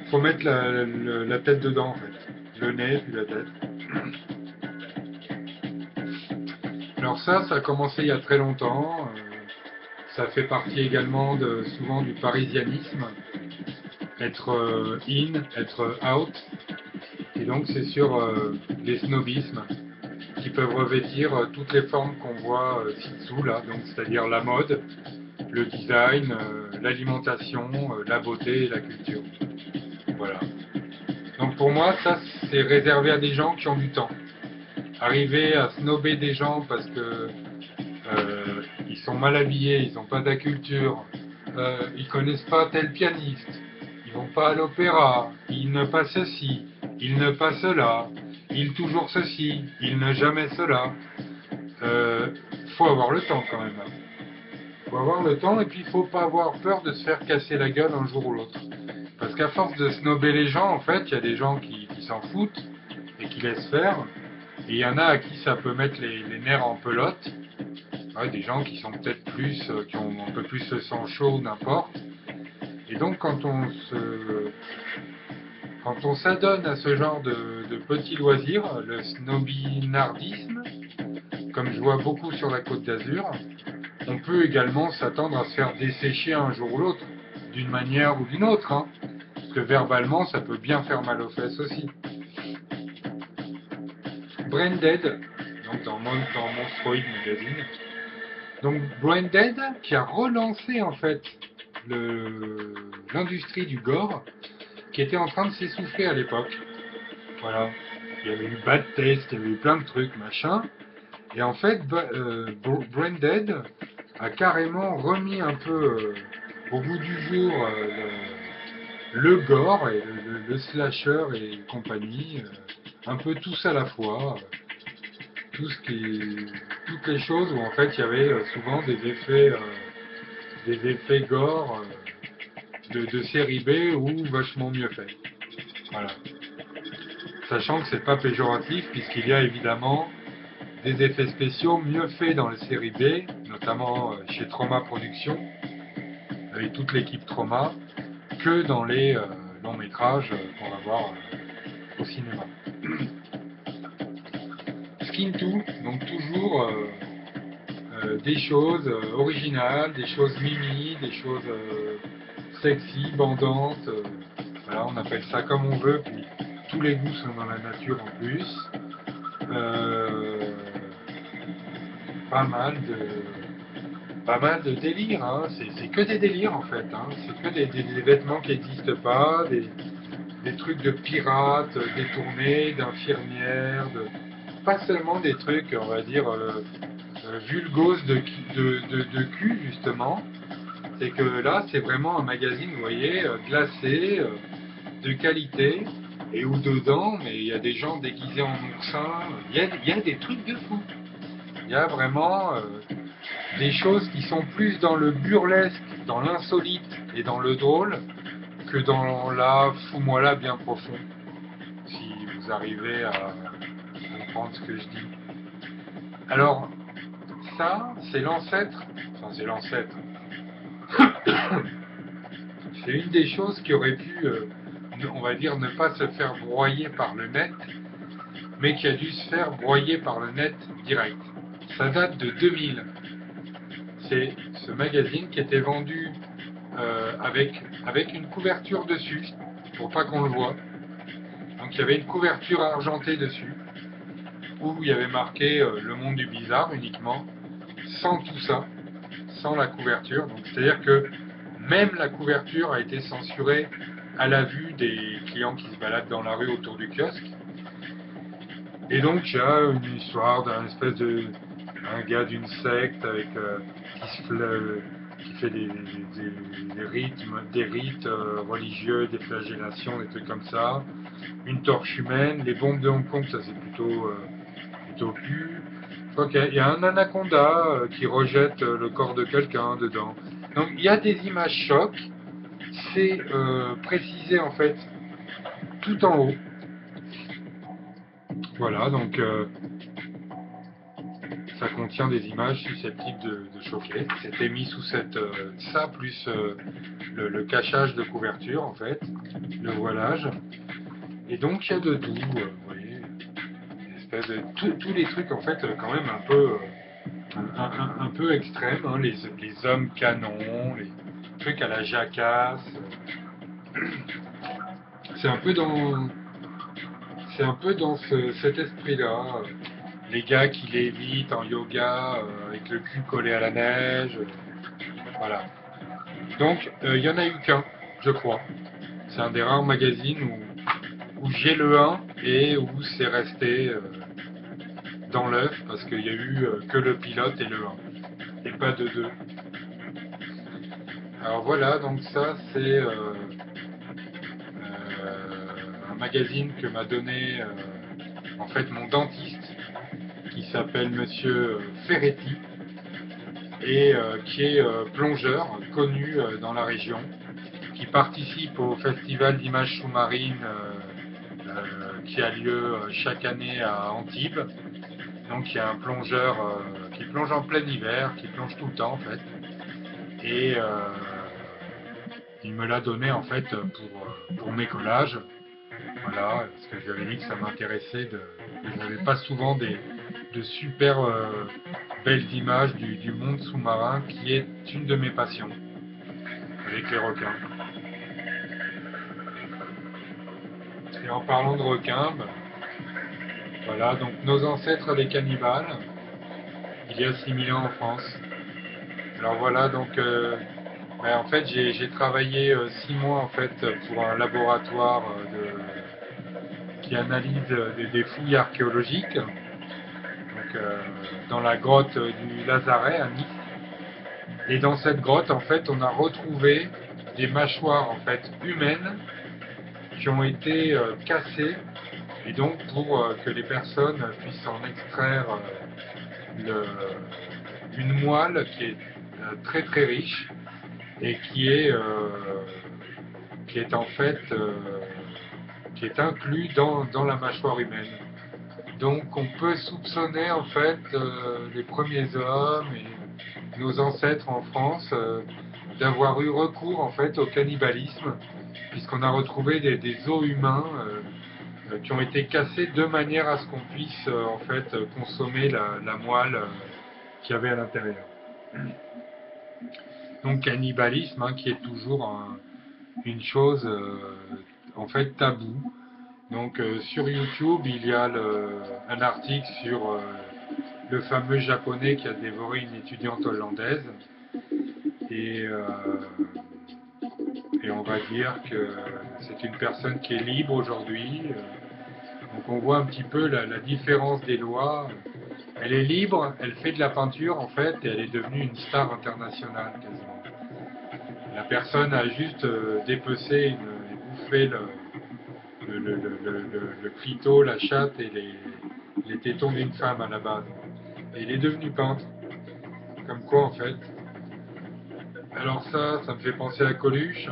A: Faut mettre la tête dedans en fait, le nez puis la tête. Alors ça a commencé il y a très longtemps. Ça fait partie également souvent du parisianisme, être in, être out. Et donc c'est sur les snobismes qui peuvent revêtir toutes les formes qu'on voit ci-dessous, là, donc c'est-à-dire la mode, le design, l'alimentation, la beauté et la culture. Voilà. Donc pour moi, ça c'est réservé à des gens qui ont du temps. Arriver à snober des gens parce que ils sont mal habillés, ils n'ont pas de la culture, ils connaissent pas tel pianiste, ils vont pas à l'opéra, ils ne pas ceci, ils ne pas cela, ils toujours ceci, ils ne jamais cela. Faut avoir le temps quand même. Faut avoir le temps et puis il faut pas avoir peur de se faire casser la gueule un jour ou l'autre. Parce qu'à force de snober les gens, en fait, il y a des gens qui s'en foutent et qui laissent faire. Et il y en a à qui ça peut mettre les nerfs en pelote. Ouais, des gens qui sont peut-être plus, qui ont un peu plus le sang chaud, n'importe. Et donc quand on s'adonne à ce genre de petits loisirs, le snobinardisme, comme je vois beaucoup sur la Côte d'Azur, on peut également s'attendre à se faire dessécher un jour ou l'autre, d'une manière ou d'une autre, hein. Parce que verbalement, ça peut bien faire mal aux fesses aussi. Braindead, donc dans Monstroid Magazine, donc Braindead qui a relancé en fait l'industrie du gore, qui était en train de s'essouffler à l'époque. Voilà. Il y avait eu Bad Taste, il y avait eu plein de trucs, machin. Et en fait, Braindead a carrément remis un peu au bout du jour le gore et le slasher et compagnie, un peu tous à la fois, toutes les choses où en fait il y avait souvent des effets gore de série B ou vachement mieux fait. Voilà. Sachant que c'est pas péjoratif puisqu'il y a évidemment des effets spéciaux mieux faits dans les séries B, notamment chez Trauma Productions, avec toute l'équipe Trauma, que dans les longs métrages qu'on va voir au cinéma. Skin 2, donc toujours des choses originales, des choses mimi, des choses sexy, bandantes. Voilà, on appelle ça comme on veut, puis tous les goûts sont dans la nature en plus. Euh, pas mal de délires, hein. C'est que des délires en fait, hein. C'est que des vêtements qui n'existent pas, des trucs de pirates détournés, d'infirmières, pas seulement des trucs, on va dire, vulgos de cul justement. C'est que là, c'est vraiment un magazine, vous voyez, glacé, de qualité, et où dedans, mais il y a des gens déguisés en oursins, il y a des trucs de fou. Il y a vraiment des choses qui sont plus dans le burlesque, dans l'insolite et dans le drôle, que dans la fous-moi-là bien profond, si vous arrivez à comprendre ce que je dis. Alors, ça, c'est l'ancêtre, enfin c'est l'ancêtre, c'est une des choses qui aurait pu, on va dire, ne pas se faire broyer par le net, mais qui a dû se faire broyer par le net direct. Ça date de 2000. C'est ce magazine qui était vendu avec une couverture dessus, pour pas qu'on le voit. Donc il y avait une couverture argentée dessus, où il y avait marqué Le Monde du Bizarre uniquement, sans tout ça, sans la couverture. Donc c'est-à-dire que même la couverture a été censurée à la vue des clients qui se baladent dans la rue autour du kiosque. Et donc il y a une histoire d'un espèce de un gars d'une secte avec qui fait des rites religieux, des flagellations, des trucs comme ça. Une torche humaine, les bombes de Hong Kong, ça c'est plutôt cul. Je crois qu'il y a un anaconda qui rejette le corps de quelqu'un dedans. Donc il y a des images chocs. C'est précisé en fait tout en haut. Voilà, donc ça contient des images susceptibles de choquer. C'était mis sous ça plus le cachage de couverture en fait, le voilage. Et donc il y a de tout, vous voyez, une espèce de tous les trucs en fait quand même un peu un peu extrêmes, hein, les hommes canons, les trucs à la jacasse. C'est un peu dans c'est un peu dans cet esprit-là. Les gars qui lévitent en yoga, avec le cul collé à la neige. Voilà. Donc, il n'y en a eu qu'un, je crois. C'est un des rares magazines où j'ai le 1 et où c'est resté dans l'œuf parce qu'il n'y a eu que le pilote et le 1 et pas de 2. Alors voilà, donc ça c'est un magazine que m'a donné en fait mon dentiste qui s'appelle Monsieur Ferretti et qui est plongeur connu dans la région, qui participe au festival d'images sous-marines qui a lieu chaque année à Antibes. Donc il y a un plongeur qui plonge en plein hiver, qui plonge tout le temps en fait. Et il me l'a donné en fait pour mes collages. Voilà, parce que je lui avais dit que ça m'intéressait, que je n'avais pas souvent de super belles images du monde sous-marin qui est une de mes passions avec les requins. Et en parlant de requins, ben, voilà, donc nos ancêtres des cannibales, il y a 6000 ans en France. Alors voilà, donc ben, en fait j'ai travaillé 6 mois en fait pour un laboratoire qui analyse des fouilles archéologiques, donc dans la grotte du Lazaret à Nice. Et dans cette grotte, en fait, on a retrouvé des mâchoires en fait humaines qui ont été cassées, et donc pour que les personnes puissent en extraire une moelle qui est très très riche et qui est en fait qui est inclus dans la mâchoire humaine. Donc on peut soupçonner en fait les premiers hommes et nos ancêtres en France d'avoir eu recours en fait au cannibalisme, puisqu'on a retrouvé des os humains qui ont été cassés de manière à ce qu'on puisse en fait consommer la moelle qu'il y avait à l'intérieur. Donc cannibalisme hein, qui est toujours une chose en fait tabou. Donc sur YouTube, il y a un article sur le fameux japonais qui a dévoré une étudiante hollandaise. Et, euh, et on va dire que c'est une personne qui est libre aujourd'hui. Donc on voit un petit peu la différence des lois. Elle est libre, elle fait de la peinture en fait, et elle est devenue une star internationale quasiment. La personne a juste dépecé et bouffé le clito, la chatte et les tétons d'une femme à la base. Et il est devenu peintre. Comme quoi en fait. Alors ça me fait penser à Coluche.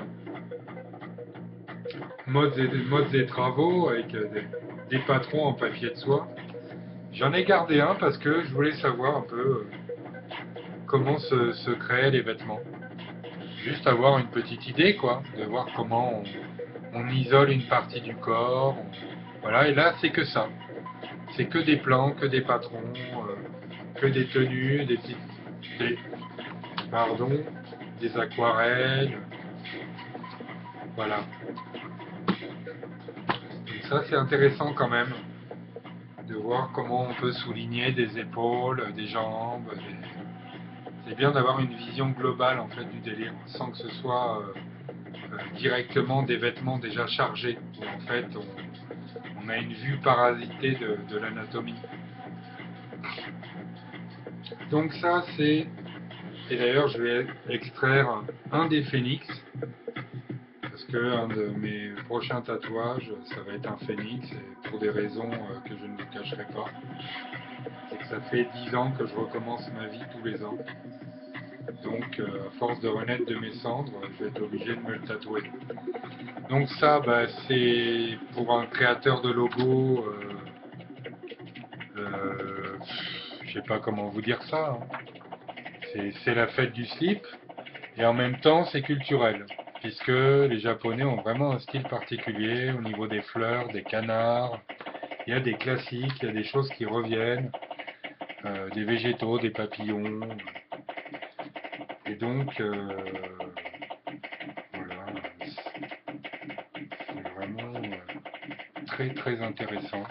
A: Modes et travaux avec des patrons en papier de soie. J'en ai gardé un parce que je voulais savoir un peu comment se créaient les vêtements. Juste avoir une petite idée, quoi, de voir comment on isole une partie du corps. Voilà, et là, c'est que ça. C'est que des plans, que des patrons, que des tenues, des, pardon, des aquarelles. Voilà. Donc ça, c'est intéressant quand même de voir comment on peut souligner des épaules, des jambes. C'est bien d'avoir une vision globale en fait du délire, sans que ce soit directement des vêtements déjà chargés, où en fait on a une vue parasitée de l'anatomie. Donc ça c'est, et d'ailleurs je vais extraire un des phénix, parce que un de mes prochains tatouages, ça va être un phénix, et pour des raisons que je ne vous cacherai pas. C'est que ça fait 10 ans que je recommence ma vie tous les ans. Donc, à force de renaître de mes cendres, je vais être obligé de me le tatouer. Donc ça, bah, c'est pour un créateur de logo, je sais pas comment vous dire ça. Hein. C'est la fête du slip, et en même temps, c'est culturel, puisque les Japonais ont vraiment un style particulier au niveau des fleurs, des canards. Il y a des classiques, il y a des choses qui reviennent, des végétaux, des papillons. Et donc, voilà, c'est vraiment très intéressant.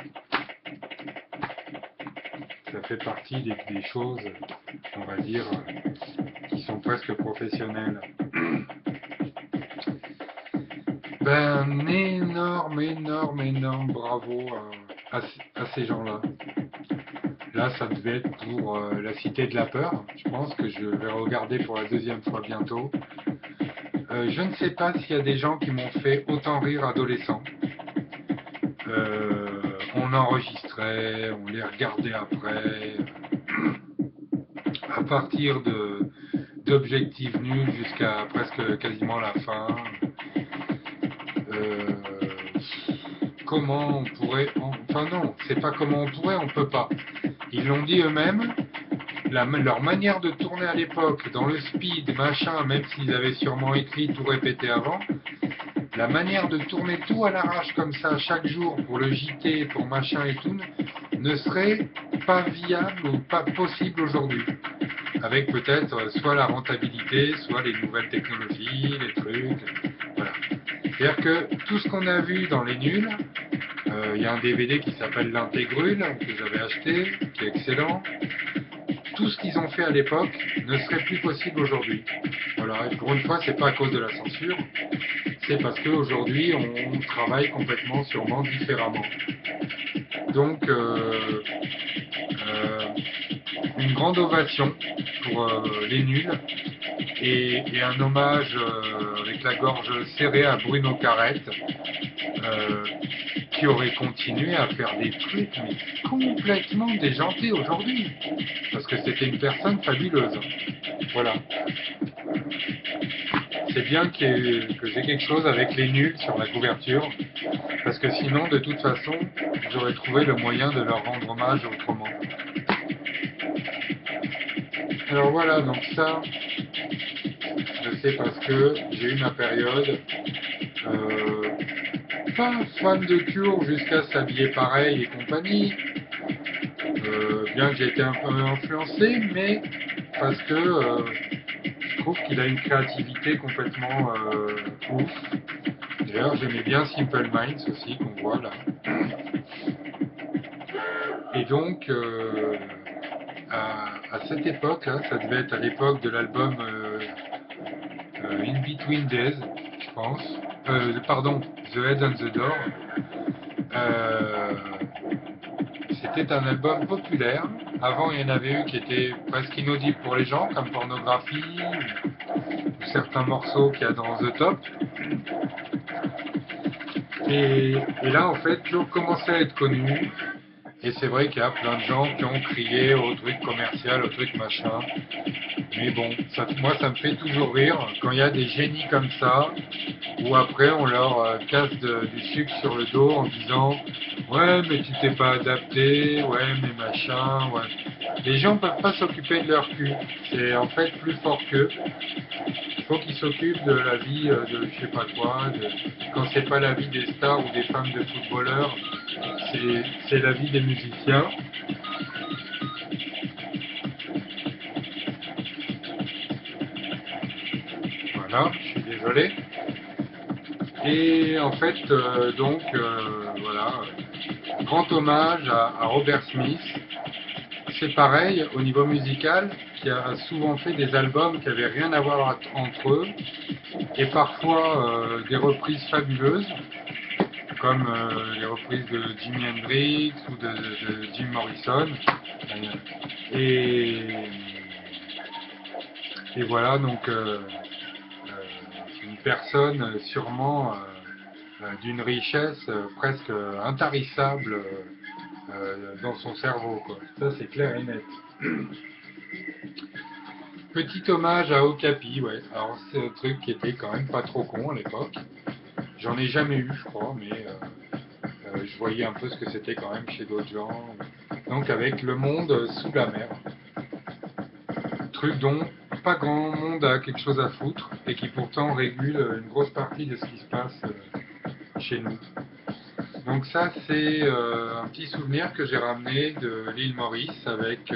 A: Ça fait partie des choses, on va dire, qui sont presque professionnelles. Ben, un énorme bravo à ces gens-là. Là, ça devait être pour la Cité de la Peur. Je pense que je vais regarder pour la deuxième fois bientôt. Je ne sais pas s'il y a des gens qui m'ont fait autant rire adolescent. On enregistrait, on les regardait après, à partir d'objectifs nuls jusqu'à presque quasiment la fin. Comment on pourrait... Enfin non, c'est pas comment on pourrait, on peut pas. Ils l'ont dit eux-mêmes, leur manière de tourner à l'époque, dans le speed, machin, même s'ils avaient sûrement écrit, tout répété avant, la manière de tourner tout à l'arrache comme ça, chaque jour, pour le JT, pour machin et tout, ne serait pas viable ou pas possible aujourd'hui. Avec peut-être soit la rentabilité, soit les nouvelles technologies, les trucs, voilà. C'est-à-dire que tout ce qu'on a vu dans les nuls, il y a un DVD qui s'appelle L'Intégrule, que j'avais acheté, qui est excellent. Tout ce qu'ils ont fait à l'époque ne serait plus possible aujourd'hui. Voilà, et pour une fois, c'est pas à cause de la censure, c'est parce qu'aujourd'hui, on travaille complètement, sûrement, différemment. Donc, une grande ovation pour les nuls, et un hommage avec la gorge serrée à Bruno Carrette, qui aurait continué à faire des trucs mais complètement déjantés aujourd'hui, parce que c'était une personne fabuleuse. Voilà. C'est bien que j'ai quelque chose avec les nuls sur la couverture, parce que sinon, de toute façon, j'aurais trouvé le moyen de leur rendre hommage autrement. Alors voilà, donc ça, je sais parce que j'ai eu ma période pas fan de Cure jusqu'à s'habiller pareil et compagnie, bien que j'ai été un peu influencé, mais parce que je trouve qu'il a une créativité complètement ouf. D'ailleurs, j'aimais bien Simple Minds aussi, qu'on voit là. Et donc, à cette époque, là, ça devait être à l'époque de l'album In Between Days, je pense. Pardon, The Head and the Door. C'était un album populaire. Avant, il y en avait eu qui étaient presque inaudibles pour les gens, comme Pornographie, ou certains morceaux qu'il y a dans The Top. Et là, en fait, Cure commençait à être connu. Et c'est vrai qu'il y a plein de gens qui ont crié au truc commercial, au truc machin. Mais bon, moi ça me fait toujours rire quand il y a des génies comme ça, où après on leur casse du sucre sur le dos en disant ouais mais tu t'es pas adapté, ouais mais machin, ouais. Les gens peuvent pas s'occuper de leur cul, c'est en fait plus fort qu'eux. Il faut qu'ils s'occupent de la vie de je sais pas quoi, quand c'est pas la vie des stars ou des femmes de footballeurs, c'est la vie des musiciens. Voilà, je suis désolé. Et en fait, voilà, grand hommage à Robert Smith. C'est pareil au niveau musical, qui a souvent fait des albums qui n'avaient rien à voir entre eux, et parfois des reprises fabuleuses, comme les reprises de Jimi Hendrix ou de Jim Morrison. Et, et voilà, donc une personne sûrement d'une richesse presque intarissable dans son cerveau, quoi. Ça c'est clair et net. Petit hommage à Okapi, ouais. Alors c'est un truc qui était quand même pas trop con à l'époque. J'en ai jamais eu, je crois, mais je voyais un peu ce que c'était quand même chez d'autres gens. Donc avec Le Monde sous la mer. Truc dont pas grand monde a quelque chose à foutre et qui pourtant régule une grosse partie de ce qui se passe chez nous. Donc ça c'est un petit souvenir que j'ai ramené de l'île Maurice avec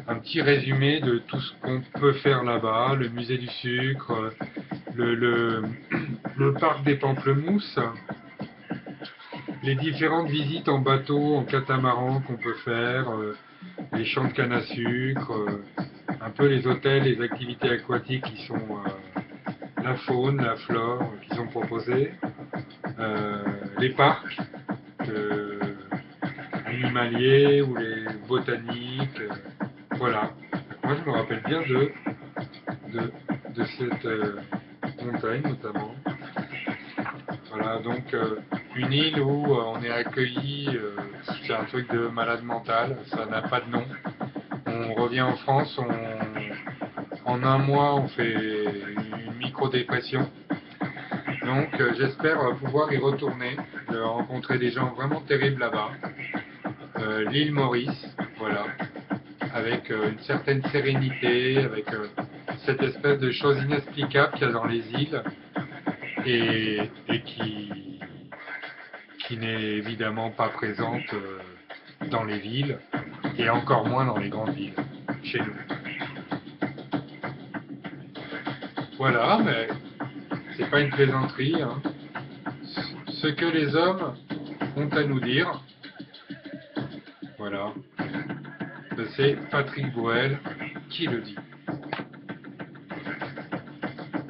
A: un petit résumé de tout ce qu'on peut faire là-bas, le musée du sucre, le parc des pamplemousses. les différentes visites en bateau, en catamaran qu'on peut faire, les champs de canne à sucre, un peu les hôtels, les activités aquatiques qui sont la faune, la flore qui sont proposées, les parcs animaliers ou les botaniques, voilà. Moi je me rappelle bien de cette montagne notamment. Voilà, donc une île où on est accueilli, c'est un truc de malade mental, ça n'a pas de nom. On revient en France, en un mois on fait une micro-dépression. Donc j'espère pouvoir y retourner, rencontrer des gens vraiment terribles là-bas. L'île Maurice, voilà, avec une certaine sérénité, avec cette espèce de chose inexplicable qu'il y a dans les îles et qui n'est évidemment pas présente dans les villes et encore moins dans les grandes villes, chez nous. Voilà, mais c'est pas une plaisanterie, hein. Ce que les hommes ont à nous dire, voilà, c'est Patrick Bruel qui le dit.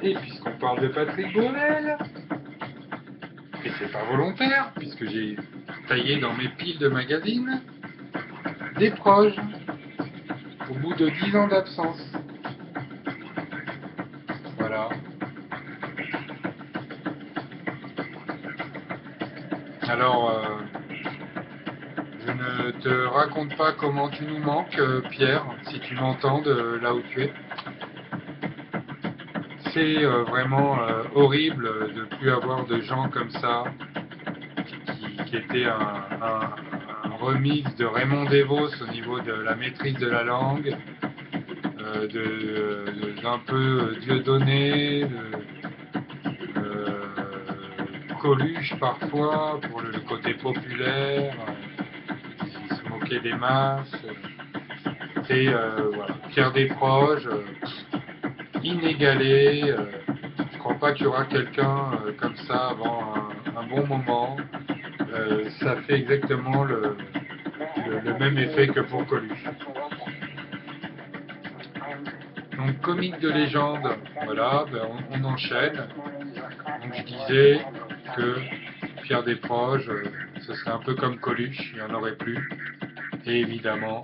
A: Et puisqu'on parle de Patrick Bruel, et c'est pas volontaire, puisque j'ai taillé dans mes piles de magazines, des proches, au bout de 10 ans d'absence. Voilà. Alors, je ne te raconte pas comment tu nous manques, Pierre, si tu m'entends de là où tu es. C'est vraiment horrible de ne plus avoir de gens comme ça, qui était un remix de Raymond DeVos au niveau de la maîtrise de la langue, d'un peu Dieudonné, Coluche parfois, pour le côté populaire, il se moquait des masses, et voilà, Pierre Desproges, inégalé, je crois pas qu'il y aura quelqu'un comme ça avant un bon moment. Ça fait exactement le même effet que pour Coluche. Donc comique de légende, voilà, ben, on enchaîne. Donc je disais que Pierre Desproges, ce serait un peu comme Coluche, il n'y en aurait plus. Et évidemment,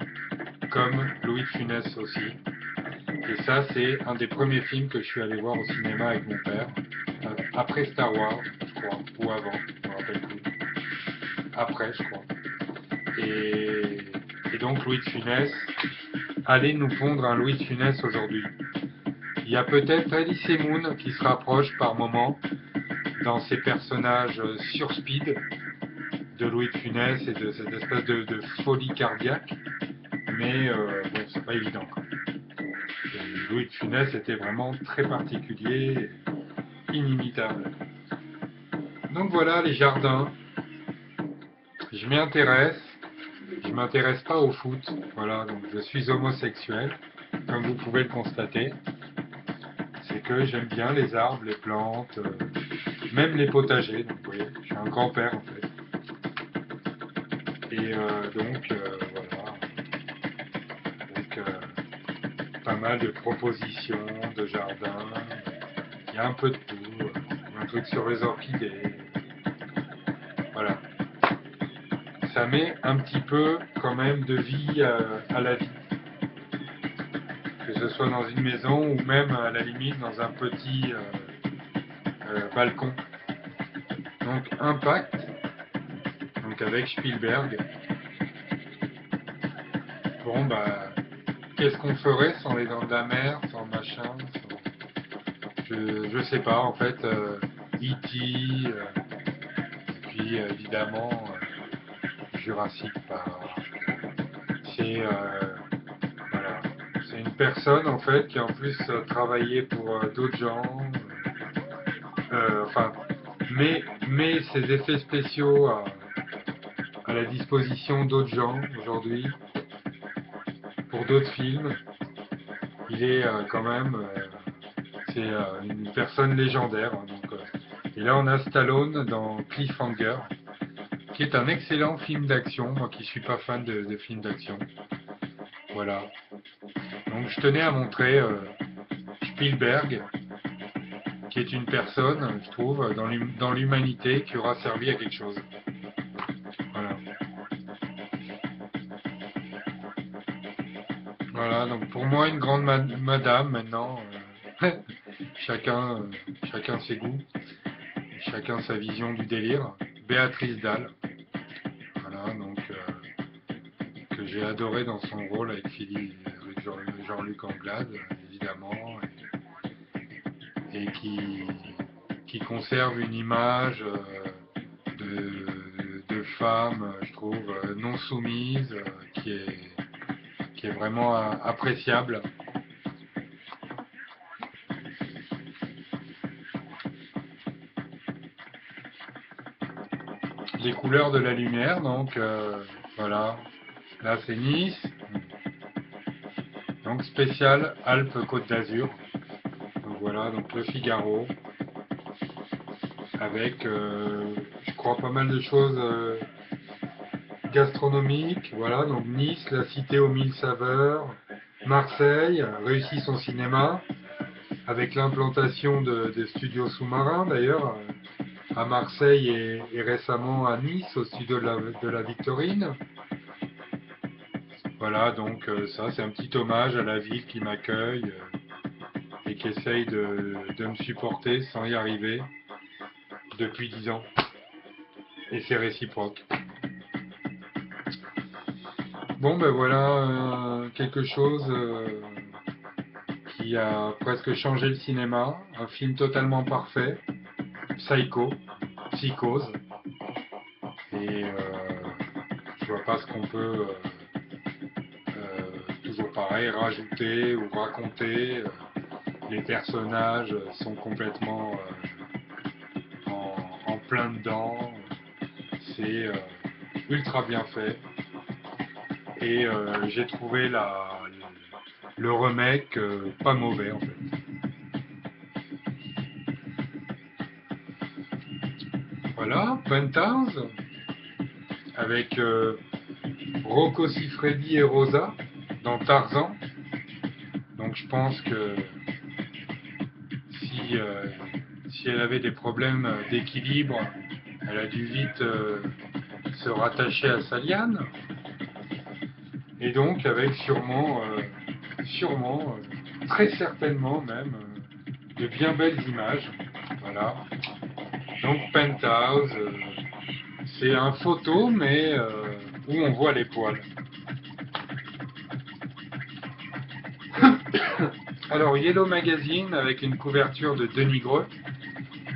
A: comme Louis de Funès aussi. Et ça, c'est un des premiers films que je suis allé voir au cinéma avec mon père. Après Star Wars, je crois, ou avant, je me rappelle plus. Après, je crois. Et donc Louis de Funès, allez nous pondre un Louis de Funès aujourd'hui. Il y a peut-être Alice Moon qui se rapproche par moment dans ces personnages sur speed de Louis de Funès et de cette espèce de folie cardiaque, mais bon, c'est pas évident. Et Louis de Funès était vraiment très particulier, inimitable. Donc voilà les jardins. Je m'y intéresse. Je m'intéresse pas au foot. Voilà, donc je suis homosexuel, comme vous pouvez le constater. C'est que j'aime bien les arbres, les plantes, même les potagers. Donc vous voyez, je suis un grand-père en fait. Et donc voilà. Donc pas mal de propositions de jardins. Il y a un peu de tout. Un truc sur les orchidées. Voilà. Ça met un petit peu quand même de vie à la vie. Que ce soit dans une maison ou même à la limite dans un petit balcon. Donc Impact, donc avec Spielberg. Bon bah, qu'est-ce qu'on ferait sans les dents de la mer, sans machin, je sais pas en fait. E.T. Puis évidemment Jurassic Park. C'est voilà, c'est une personne en fait qui en plus travaillait pour d'autres gens. Enfin, met ses effets spéciaux à la disposition d'autres gens aujourd'hui pour d'autres films. Il est quand même, c'est une personne légendaire. Hein, donc, et là, on a Stallone dans Cliffhanger. qui est un excellent film d'action, moi qui suis pas fan de films d'action. Voilà. Donc je tenais à montrer Spielberg, qui est une personne, je trouve, dans l'humanité qui aura servi à quelque chose. Voilà. Voilà, donc pour moi, une grande madame maintenant. Chacun, chacun ses goûts, chacun sa vision du délire. Béatrice Dalle. Voilà, donc que j'ai adoré dans son rôle avec Jean-Luc Anglade, évidemment, et qui conserve une image de femme, je trouve, non soumise, qui est vraiment appréciable. Les couleurs de la lumière, donc voilà, là c'est Nice, donc spécial Alpes-Côte d'Azur. Donc voilà, donc le Figaro, avec, je crois, pas mal de choses gastronomiques. Voilà, donc Nice, la cité aux mille saveurs. Marseille réussit son cinéma, avec l'implantation des studios sous-marins d'ailleurs, à Marseille et récemment à Nice, au studio de la Victorine. Voilà, donc ça c'est un petit hommage à la ville qui m'accueille et qui essaye de me supporter sans y arriver depuis 10 ans. Et c'est réciproque. Bon ben voilà quelque chose qui a presque changé le cinéma, un film totalement parfait, Psychose, et je vois pas ce qu'on peut toujours pareil rajouter ou raconter. Les personnages sont complètement en plein dedans, c'est ultra bien fait, et j'ai trouvé le remake pas mauvais en fait. Voilà, Penthouse, avec Rocco Siffredi et Rosa dans Tarzan. Donc je pense que si, si elle avait des problèmes d'équilibre, elle a dû vite se rattacher à sa liane. Et donc avec sûrement, très certainement même, de bien belles images. Voilà. Donc Penthouse, c'est un photo, mais où on voit les poils. Alors Yellow Magazine avec une couverture de Denis Greux.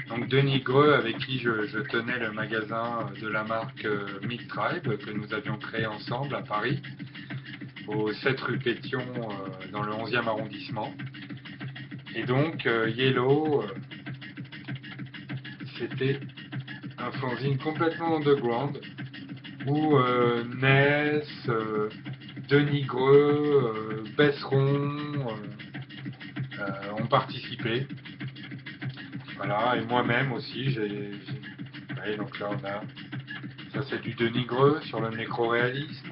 A: Donc Denis Greux avec qui je tenais le magasin de la marque Milk Tribe que nous avions créé ensemble à Paris, au 7 rue Pétion dans le 11e arrondissement. Et donc Yellow, c'était un fanzine complètement underground où Ness, Denis Greux, Besseron ont participé. Voilà, et moi-même aussi, ouais, donc là on a, ça c'est du Denis Greux sur le nécroréalisme.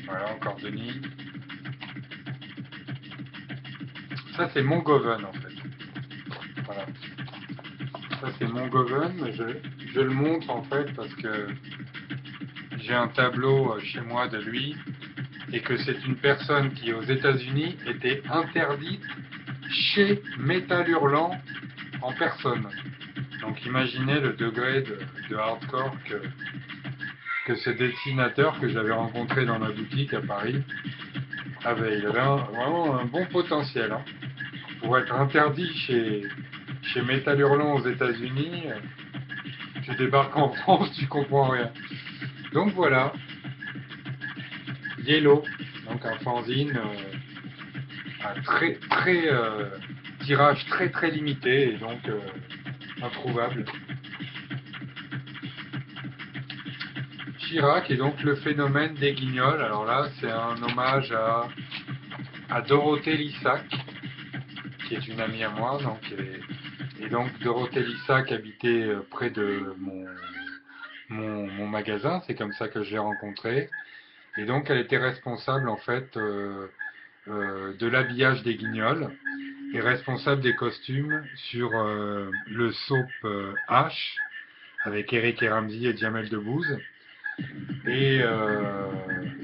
A: Voilà, encore Denis. Ça c'est Mongoven en fait. Voilà. Ça c'est Mongoven, mais je le montre en fait parce que j'ai un tableau chez moi de lui et que c'est une personne qui aux États-Unis était interdite chez Métal Hurlant en personne. Donc imaginez le degré de hardcore que ce dessinateur que j'avais rencontré dans ma boutique à Paris avait. Il avait vraiment un bon potentiel. Hein. Pour être interdit chez Métal Hurlant aux États-Unis, tu débarques en France, tu comprends rien. Donc voilà, Yellow, donc un fanzine à tirage très limité et donc introuvable. Chirac et donc le phénomène des Guignols. Alors là, c'est un hommage à Dorothée Lissac, qui est une amie à moi, donc Et donc Dorothée Lissac habitait près de mon magasin, c'est comme ça que je l'ai rencontrée. Et donc elle était responsable en fait de l'habillage des Guignols et responsable des costumes sur le soap H avec Eric et Ramsey et Jamel Debbouze. Et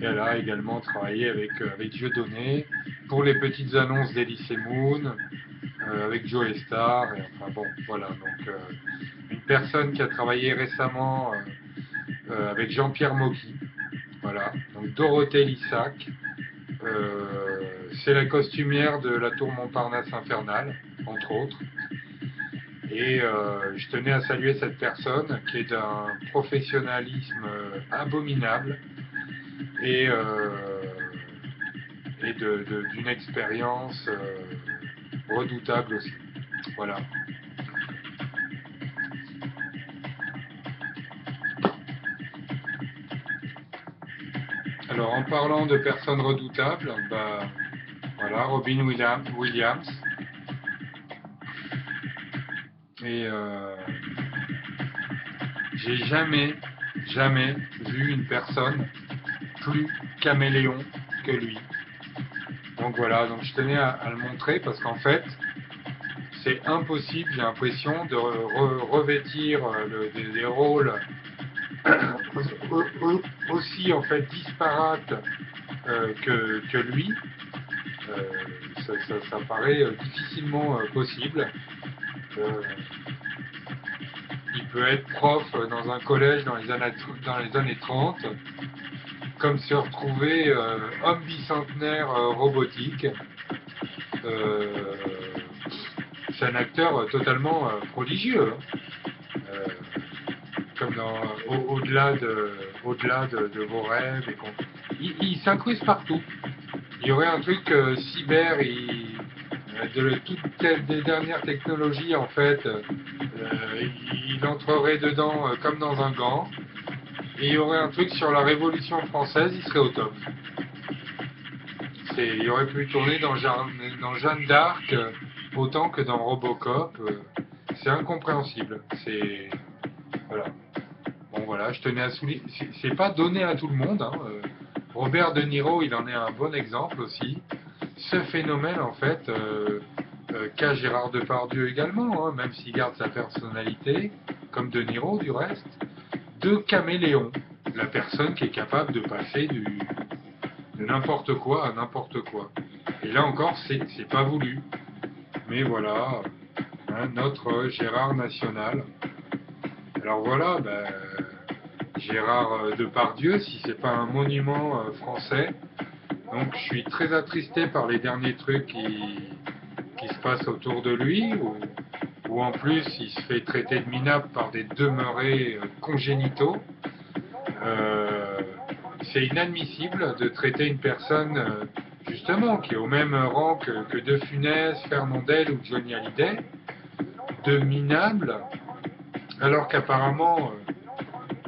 A: elle a également travaillé avec Dieudonné pour les petites annonces d'Elysée Moon, avec Joe Star. Et, enfin bon, voilà. Donc une personne qui a travaillé récemment avec Jean-Pierre Mocky. Voilà. Donc Dorothée Lissac. C'est la costumière de la Tour Montparnasse Infernale, entre autres. Et je tenais à saluer cette personne qui est d'un professionnalisme abominable et, d'une expérience redoutable aussi. Voilà. Alors en parlant de personnes redoutables, bah, voilà, Robin Williams. Et j'ai jamais vu une personne plus caméléon que lui. Donc voilà, donc je tenais à le montrer parce qu'en fait, c'est impossible, j'ai l'impression, de revêtir des rôles aussi en fait disparates que lui. Ça paraît difficilement possible. Il peut être prof dans un collège dans les années 30, comme se retrouver homme bicentenaire robotique. C'est un acteur totalement prodigieux, hein. Comme au-delà de vos rêves. Il s'incruste partout. Il y aurait un truc cyber, toutes les dernières technologies en fait, il entrerait dedans comme dans un gant. Et il y aurait un truc sur la Révolution française, il serait au top. Il aurait pu tourner dans Jeanne d'Arc autant que dans Robocop. C'est incompréhensible. Voilà. Bon voilà, je tenais à souligner. C'est pas donné à tout le monde, hein. Robert De Niro, il en est un bon exemple aussi. Ce phénomène en fait qu'a Gérard Depardieu également, hein, même s'il garde sa personnalité, comme De Niro du reste, de caméléon. La personne qui est capable de passer de n'importe quoi à n'importe quoi. Et là encore, c'est pas voulu. Mais voilà, hein, notre Gérard national. Alors voilà, ben, Gérard Depardieu, si c'est pas un monument français. Donc je suis très attristé par les derniers trucs qui se passent autour de lui, où en plus il se fait traiter de minable par des demeurés congénitaux. C'est inadmissible de traiter une personne justement qui est au même rang que De Funès, Fernandel ou Johnny Hallyday de minable, alors qu'apparemment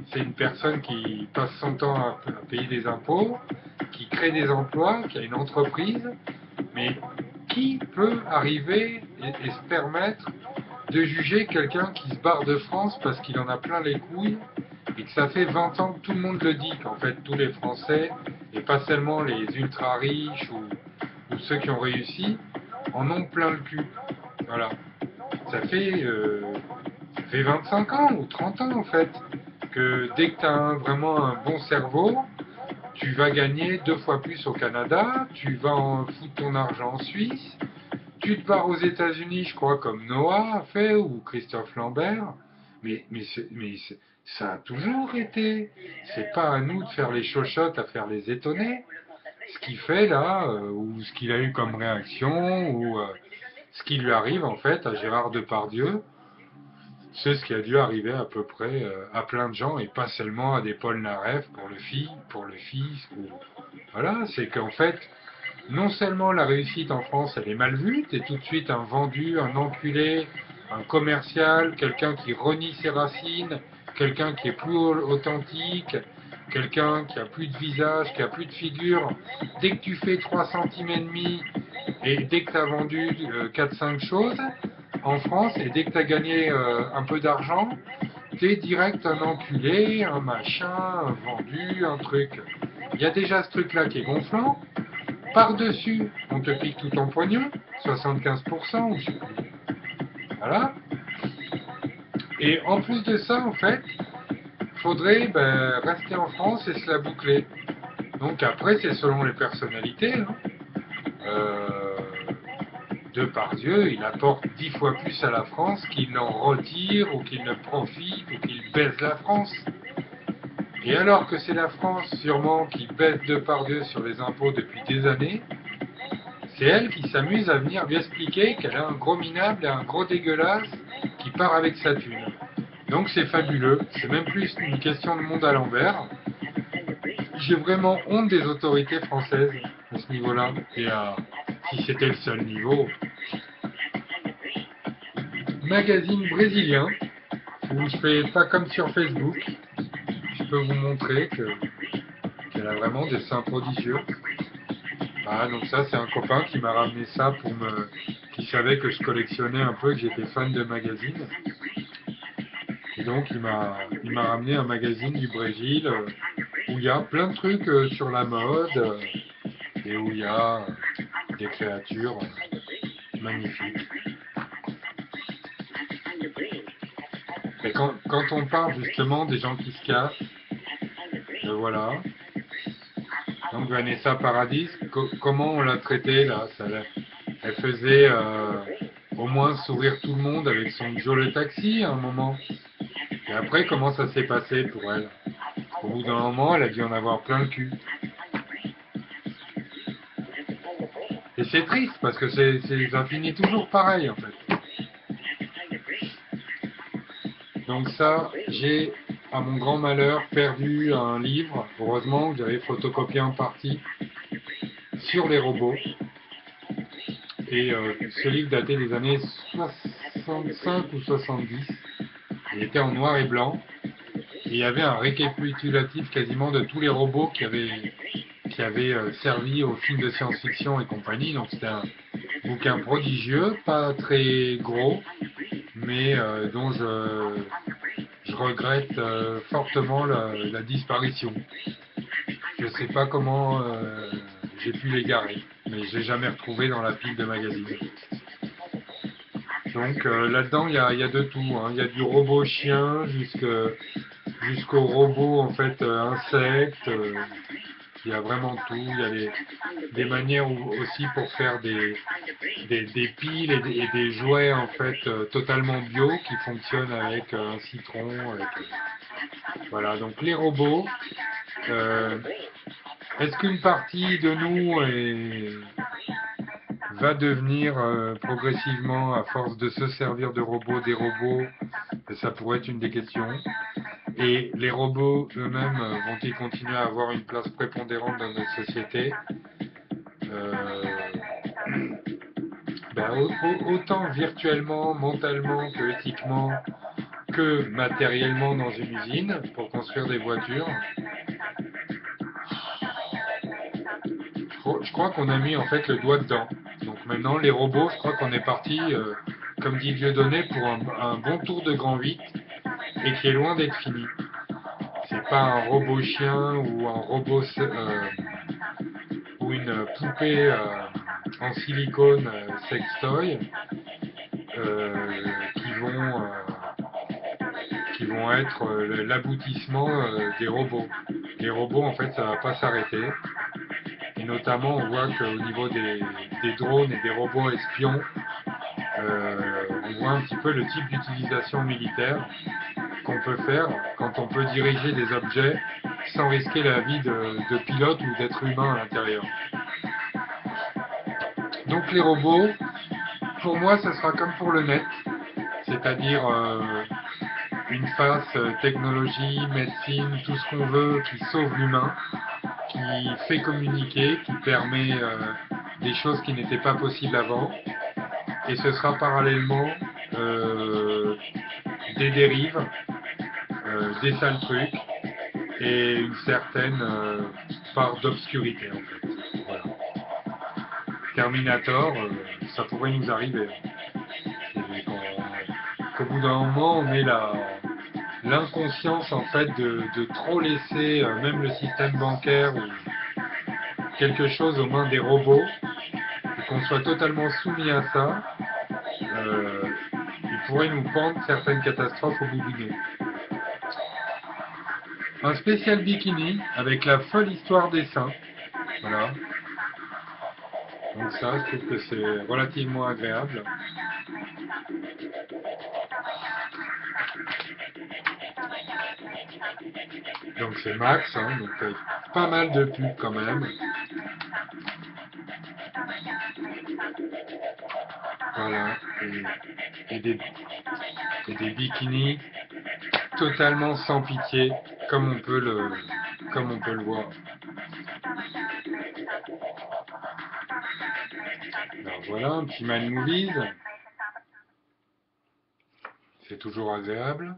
A: c'est une personne qui passe son temps à payer des impôts, qui crée des emplois, qui a une entreprise, mais qui peut arriver et se permettre de juger quelqu'un qui se barre de France parce qu'il en a plein les couilles et que ça fait 20 ans que tout le monde le dit, qu'en fait tous les Français, et pas seulement les ultra riches ou ceux qui ont réussi, en ont plein le cul. Voilà. Ça fait 25 ans ou 30 ans en fait, que dès que tu as vraiment un bon cerveau, tu vas gagner 2 fois plus au Canada, tu vas en foutre ton argent en Suisse, tu te barres aux États-Unis, je crois, comme Noah a fait, ou Christophe Lambert, mais ça a toujours été. C'est pas à nous de faire les chochottes, à faire les étonnés. Ce qu'il fait là, ou ce qu'il a eu comme réaction, ou ce qui lui arrive en fait à Gérard Depardieu, c'est ce qui a dû arriver à peu près à plein de gens, et pas seulement à des Paul Naref pour le fisc. Voilà, c'est qu'en fait, non seulement la réussite en France, elle est mal vue, t'es tout de suite un vendu, un enculé, un commercial, quelqu'un qui renie ses racines, quelqu'un qui est plus authentique, quelqu'un qui a plus de visage, qui a plus de figure. Dès que tu fais 3 centimes et demi et dès que tu as vendu 4-5 choses, en France, et dès que tu as gagné un peu d'argent, t'es direct un enculé, un machin, un vendu, un truc. Il y a déjà ce truc-là qui est gonflant. Par-dessus, on te pique tout ton pognon, 75%, ou je sais plus. Voilà. Et en plus de ça, en fait, faudrait rester en France et se la boucler. Donc après, c'est selon les personnalités. Hein. Euh, Depardieu, il apporte 10 fois plus à la France qu'il n'en retire, ou qu'il ne profite, ou qu'il baisse la France. Et alors que c'est la France, sûrement, qui baisse Depardieu sur les impôts depuis des années, c'est elle qui s'amuse à venir lui expliquer qu'elle a un gros minable et un gros dégueulasse qui part avec sa thune. Donc c'est fabuleux, c'est même plus une question de monde à l'envers. J'ai vraiment honte des autorités françaises à ce niveau-là. Et si c'était le seul niveau, magazine brésilien, où je fais pas comme sur Facebook, je peux vous montrer qu'elle a vraiment des seins prodigieux. Ah, donc ça, c'est un copain qui m'a ramené ça qui savait que je collectionnais un peu, que j'étais fan de magazines. Et donc, il m'a ramené un magazine du Brésil où il y a plein de trucs sur la mode et où il y a des créatures magnifiques. Et quand on parle justement des gens qui se cassent, voilà. Donc Vanessa Paradis, comment on l'a traitée là? Elle faisait au moins sourire tout le monde avec son Joe le taxi à un moment. Et après, comment ça s'est passé pour elle? Au bout d'un moment, elle a dû en avoir plein le cul. Et c'est triste parce que ça finit toujours pareil en fait. Donc ça, j'ai à mon grand malheur perdu un livre, heureusement que j'avais photocopié en partie, sur les robots. Et ce livre datait des années 65 ou 70. Il était en noir et blanc. Et il y avait un récapitulatif quasiment de tous les robots qui avaient servi aux films de science-fiction et compagnie. Donc c'était un bouquin prodigieux, pas très gros, mais dont je regrette fortement la disparition. Je ne sais pas comment j'ai pu l'égarer, mais je l'ai jamais retrouvé dans la pile de magazines. Donc là-dedans, il y a de tout. Hein. Il y a du robot chien jusqu'au robot en fait insecte. Il y a vraiment tout. Il y a des manières aussi pour faire des piles et des jouets en fait totalement bio qui fonctionnent avec un citron. Voilà, donc les robots. Est-ce qu'une partie de nous va devenir progressivement, à force de se servir de robots, des robots? Ça pourrait être une des questions. Et les robots eux-mêmes vont-ils continuer à avoir une place prépondérante dans notre société? Autant virtuellement, mentalement que éthiquement, que matériellement dans une usine pour construire des voitures. Je crois qu'on a mis en fait le doigt dedans. Donc maintenant les robots, je crois qu'on est parti, comme dit Dieudonné, pour un bon tour de grand 8 et qui est loin d'être fini. C'est pas un robot chien ou un robot ou une poupée en silicone sextoy qui vont être l'aboutissement des robots. Les robots, en fait, ça va pas s'arrêter. Et notamment, on voit qu'au niveau des drones et des robots espions, on voit un petit peu le type d'utilisation militaire qu'on peut faire quand on peut diriger des objets sans risquer la vie de pilote ou d'être humain à l'intérieur. Donc les robots, pour moi, ça sera comme pour le net, c'est-à-dire une face technologie, médecine, tout ce qu'on veut qui sauve l'humain, qui fait communiquer, qui permet des choses qui n'étaient pas possibles avant. Et ce sera parallèlement des dérives, des sales trucs et une certaine part d'obscurité en fait. Voilà. Terminator, ça pourrait nous arriver. qu'au bout d'un moment, on ait l'inconscience en fait de trop laisser même le système bancaire ou quelque chose aux mains des robots, et qu'on soit totalement soumis à ça, il pourrait nous pendre certaines catastrophes au bout du nez. Un spécial bikini avec la folle histoire des seins. Voilà. Donc ça, je trouve que c'est relativement agréable. Donc c'est Max, hein, donc pas mal de pubs quand même. Voilà. Et des bikinis totalement sans pitié, comme on peut le voir. Alors voilà, un petit Man Movies. C'est toujours agréable.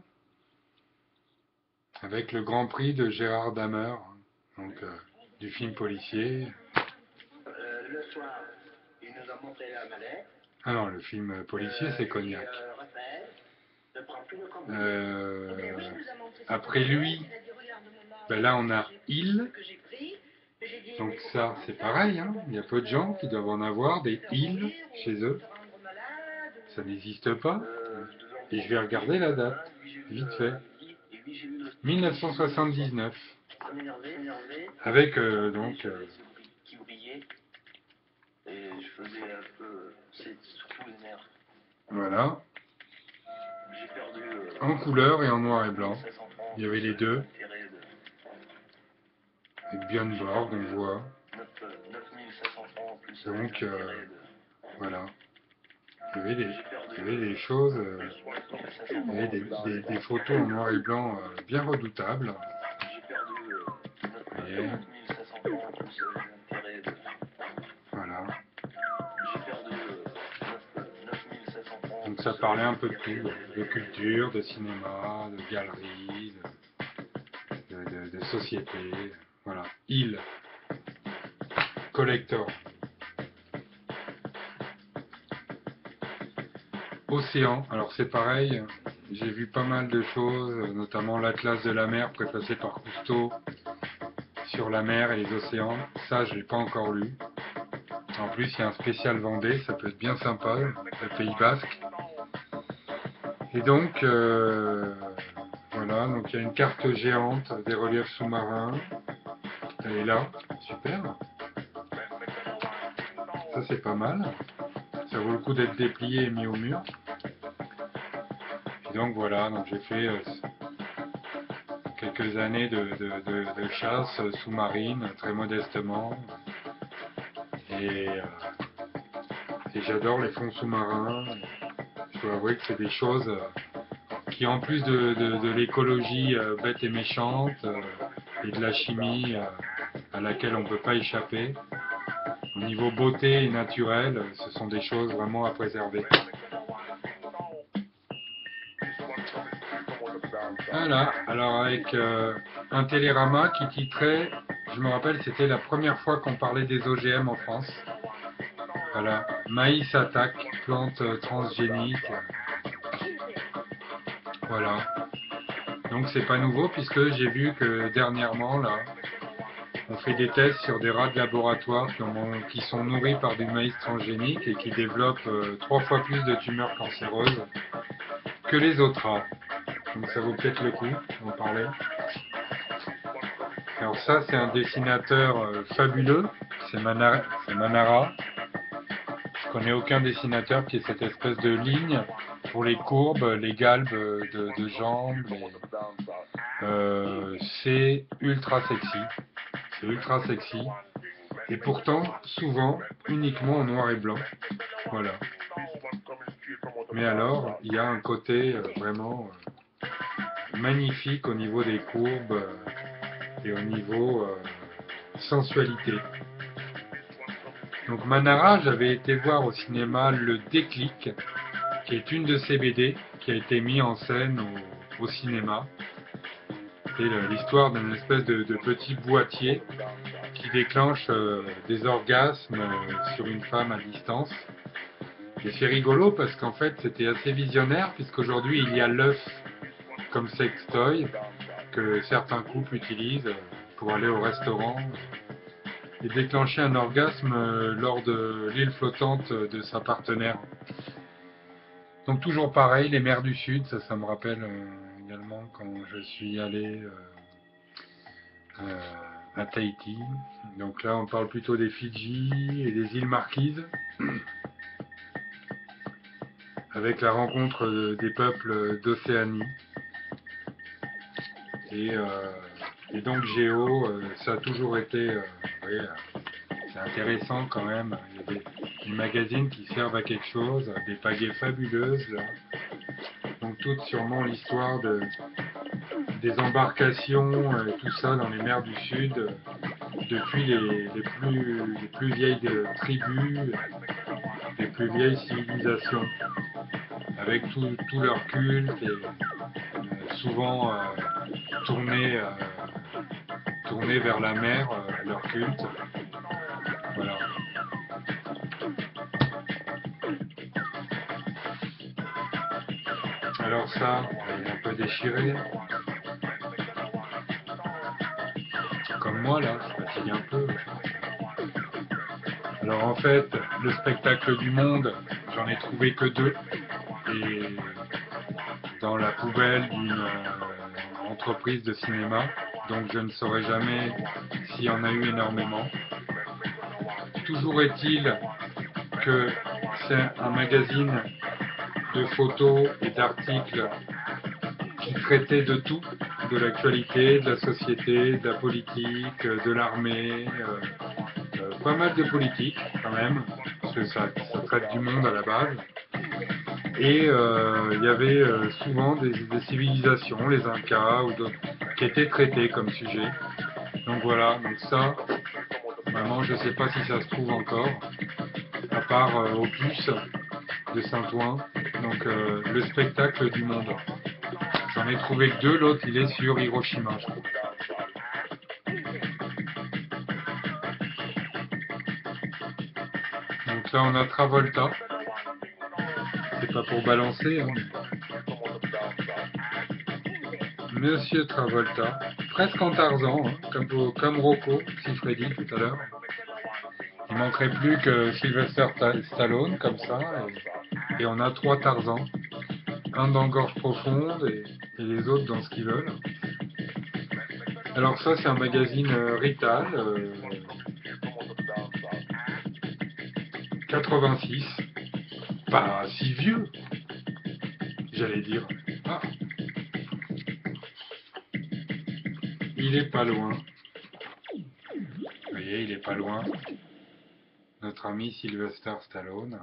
A: Avec le Grand Prix de Gérard Damer, donc du film policier.
B: Le soir, il nous a montré la mallette.
A: Ah non, le film policier, c'est Cognac. Après lui, ben là on a Il. Donc ça, c'est pareil, hein. Il y a peu de gens qui doivent en avoir des Il chez eux. Ça n'existe pas. Et je vais regarder la date, vite fait. 1979. Avec donc...
B: qui brillait. Et je faisais un peu... C'est surtout les nerfs.
A: Voilà.
B: J'ai perdu...
A: En couleur et en noir et blanc. Il y avait les deux. Avec Björn Borg, on voit. Donc, voilà. Il y avait des choses... il y avait des photos en noir et blanc bien redoutables. Et, voilà. Donc ça parlait un peu de tout, de culture, de cinéma, de galerie, de société, voilà. Il, collector. Océan, alors c'est pareil, j'ai vu pas mal de choses, notamment l'Atlas de la mer préfacé par Cousteau sur la mer et les océans. Ça, je l'ai pas encore lu. En plus, il y a un spécial Vendée, ça peut être bien sympa, le Pays Basque. Et donc, voilà, donc il y a une carte géante des reliefs sous-marins. Elle est là, super. Ça, c'est pas mal. Ça vaut le coup d'être déplié et mis au mur. Et donc voilà, donc j'ai fait quelques années de chasse sous-marine, très modestement. Et j'adore les fonds sous-marins. Je dois avouer que c'est des choses qui, en plus de l'écologie bête et méchante, et de la chimie à laquelle on ne peut pas échapper, au niveau beauté et naturel, ce sont des choses vraiment à préserver. Voilà, alors avec un télérama qui titrait, je me rappelle, c'était la première fois qu'on parlait des OGM en France. Voilà, maïs attaque, plante transgénique. Voilà. Donc c'est pas nouveau puisque j'ai vu que dernièrement là, on fait des tests sur des rats de laboratoire qui sont nourris par du maïs transgénique et qui développent 3 fois plus de tumeurs cancéreuses que les autres rats. Donc ça vaut peut-être le coup d'en parler. Alors ça, c'est un dessinateur fabuleux, c'est Manara. Je connais aucun dessinateur qui ait cette espèce de ligne pour les courbes, les galbes de jambes. C'est ultra sexy. C'est ultra sexy. Et pourtant, souvent, uniquement en noir et blanc. Voilà. Mais alors, il y a un côté vraiment magnifique au niveau des courbes et au niveau sensualité. Donc Manara, j'avais été voir au cinéma Le Déclic, qui est une de ses BD, qui a été mise en scène au cinéma. C'est l'histoire d'une espèce de petit boîtier qui déclenche des orgasmes sur une femme à distance. Et c'est rigolo parce qu'en fait c'était assez visionnaire puisqu'aujourd'hui il y a l'œuf comme sextoy que certains couples utilisent pour aller au restaurant et déclencher un orgasme lors de l'île flottante de sa partenaire. Donc toujours pareil, les mers du Sud, ça me rappelle également quand je suis allé à Tahiti. Donc là on parle plutôt des Fidji et des îles Marquises, avec la rencontre des peuples d'Océanie. Et, donc Géo, ça a toujours été, oui, c'est intéressant quand même. Il y a des magazines qui servent à quelque chose, des pagaies fabuleuses là. Donc toute sûrement l'histoire des embarcations et tout ça dans les mers du Sud, depuis les plus vieilles tribus, les plus vieilles civilisations, avec tout leur culte et souvent tourné vers la mer, leur culte. Voilà. Alors ça, il est un peu déchiré. Comme moi là, je fatigue un peu. Alors en fait, le spectacle du monde, j'en ai trouvé que 2. Et dans la poubelle d'une entreprise de cinéma. Donc je ne saurais jamais s'il y en a eu énormément. Toujours est-il que c'est un magazine de photos et d'articles qui traitait de tout, de l'actualité, de la société, de la politique, de l'armée, pas mal de politique quand même, parce que ça traite du monde à la base. Et il y avait souvent des civilisations, les Incas ou d'autres, qui étaient traitées comme sujet. Donc voilà, donc ça, vraiment je ne sais pas si ça se trouve encore, à part Opus de Saint-Ouen, donc le spectacle du monde. J'en ai trouvé que 2, l'autre il est sur Hiroshima, je crois. Donc là on a Travolta, c'est pas pour balancer, hein. Monsieur Travolta, presque en Tarzan, hein, comme Rocco, Siffredi tout à l'heure. Il manquerait plus que Sylvester Stallone, comme ça, et on a 3 Tarzans. Un dans Gorge Profonde et les autres dans ce qu'ils veulent. Alors ça c'est un magazine Rital, 86, pas si vieux, j'allais dire. Ah, il est pas loin. Vous voyez, il est pas loin. Notre ami Sylvester Stallone,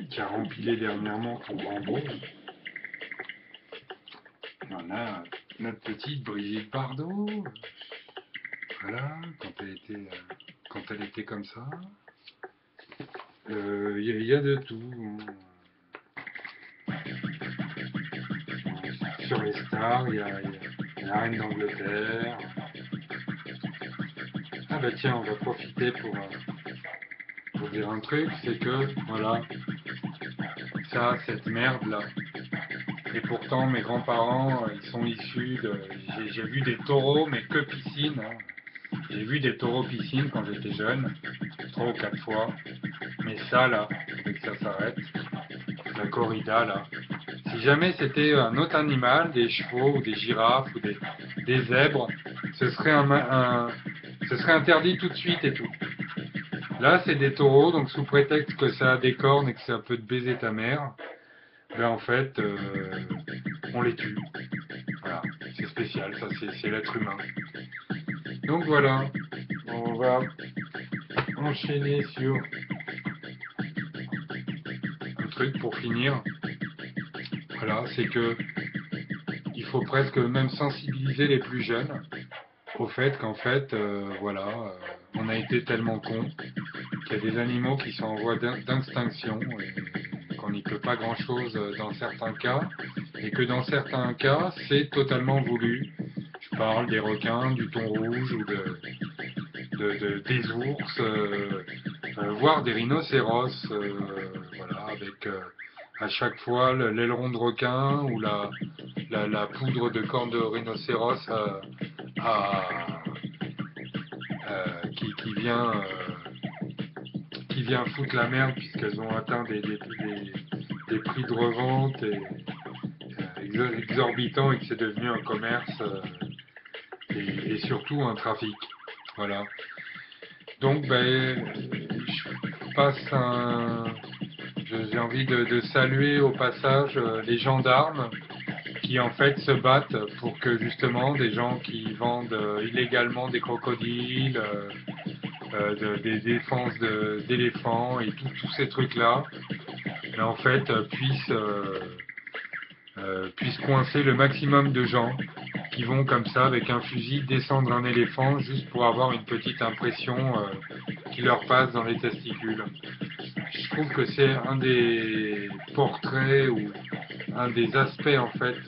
A: qui a rempilé dernièrement pour Rambo. On a notre petite Brigitte Bardot. Voilà, quand elle était comme ça. Il y a de tout. Sur les stars, il y a la reine d'Angleterre. Ah bah tiens, on va profiter pour dire un truc, c'est que, voilà, ça, cette merde-là. Et pourtant, mes grands-parents, ils sont issus de... J'ai vu des taureaux, mais que piscine. Hein. J'ai vu des taureaux piscine quand j'étais jeune, 3 ou 4 fois. Mais ça, là, il que ça s'arrête. La corrida, là. Si jamais c'était un autre animal, des chevaux ou des girafes ou des zèbres, ce serait ce serait interdit tout de suite et tout. Là, c'est des taureaux, donc sous prétexte que ça a des cornes et que ça peut te baiser ta mère, ben en fait, on les tue. Voilà, c'est spécial, ça c'est l'être humain. Donc voilà, on va enchaîner sur un truc pour finir. Voilà, c'est que il faut presque même sensibiliser les plus jeunes au fait qu'en fait, voilà, on a été tellement cons qu'il y a des animaux qui sont en voie d'extinction et qu'on n'y peut pas grand-chose dans certains cas, et que dans certains cas, c'est totalement voulu. Je parle des requins, du thon rouge ou des ours, voir des rhinocéros, voilà, avec à chaque fois l'aileron de requin ou la poudre de corne de rhinocéros qui vient foutre la merde puisqu'elles ont atteint des prix de revente exorbitants et que c'est devenu un commerce et surtout un trafic. Voilà. Donc, je passe j'ai envie de saluer au passage les gendarmes qui en fait se battent pour que justement des gens qui vendent illégalement des crocodiles, des défenses d'éléphants et tous ces trucs-là, mais en fait puissent coincer le maximum de gens qui vont comme ça avec un fusil descendre un éléphant juste pour avoir une petite impression qui leur passe dans les testicules. Je trouve que c'est un des portraits ou un des aspects en fait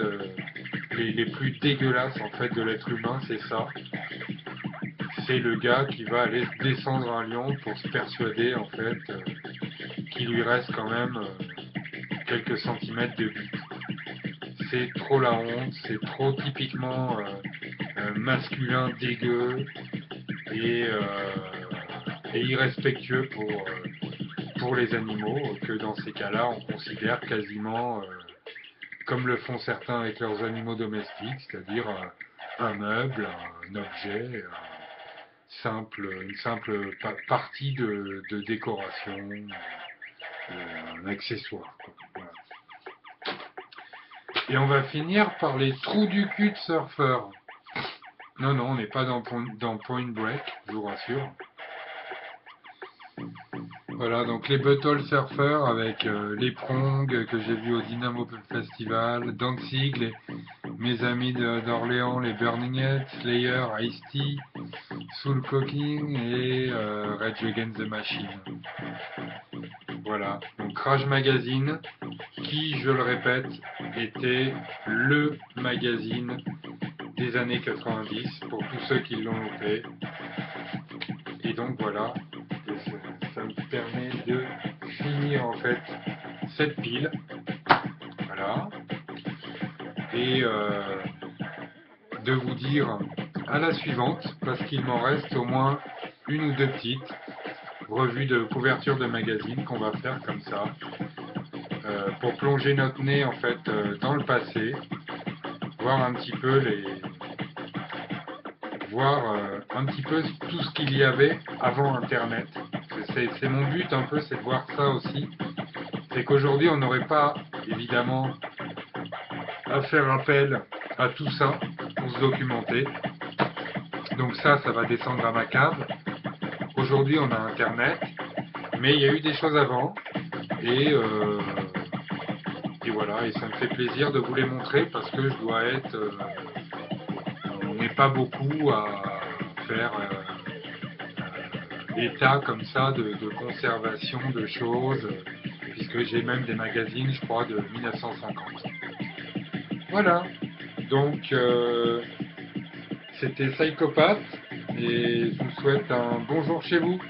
A: les plus dégueulasses en fait de l'être humain, c'est ça. C'est le gars qui va aller descendre un lion pour se persuader en fait qu'il lui reste quand même quelques centimètres de bite. C'est trop la honte, c'est trop typiquement masculin, dégueu et irrespectueux pour les animaux, que dans ces cas-là on considère quasiment comme le font certains avec leurs animaux domestiques, c'est-à-dire un meuble, un objet, une simple partie de décoration, un accessoire, quoi. Voilà. Et on va finir par les trous du cul de surfeurs. Non, on n'est pas dans Point Break, je vous rassure. Voilà, donc les Butthole Surfers avec les Prongs que j'ai vus au Dynamo Festival, Danzig, mes amis d'Orléans, les Burning Head, Slayer, Ice-T, Soul Cooking et Rage Against the Machine. Voilà, donc Rage Magazine, qui, je le répète, était le magazine des années 90 pour tous ceux qui l'ont loupé. Et donc voilà, ça me permet de finir en fait cette pile. Voilà. Et de vous dire à la suivante, parce qu'il m'en reste au moins une ou deux petites revues de couverture de magazine qu'on va faire comme ça, pour plonger notre nez en fait dans le passé, voir un petit peu un petit peu tout ce qu'il y avait avant Internet. C'est mon but un peu, c'est de voir ça aussi. C'est qu'aujourd'hui on n'aurait pas évidemment à faire appel à tout ça pour se documenter. Donc ça va descendre à ma cave. Aujourd'hui on a Internet, mais il y a eu des choses avant et voilà, et ça me fait plaisir de vous les montrer parce que je dois être on n'est pas beaucoup à faire état comme ça de conservation de choses, puisque j'ai même des magazines, je crois, de 1950. Voilà, donc c'était Psychopathe, et je vous souhaite un bon jour chez vous.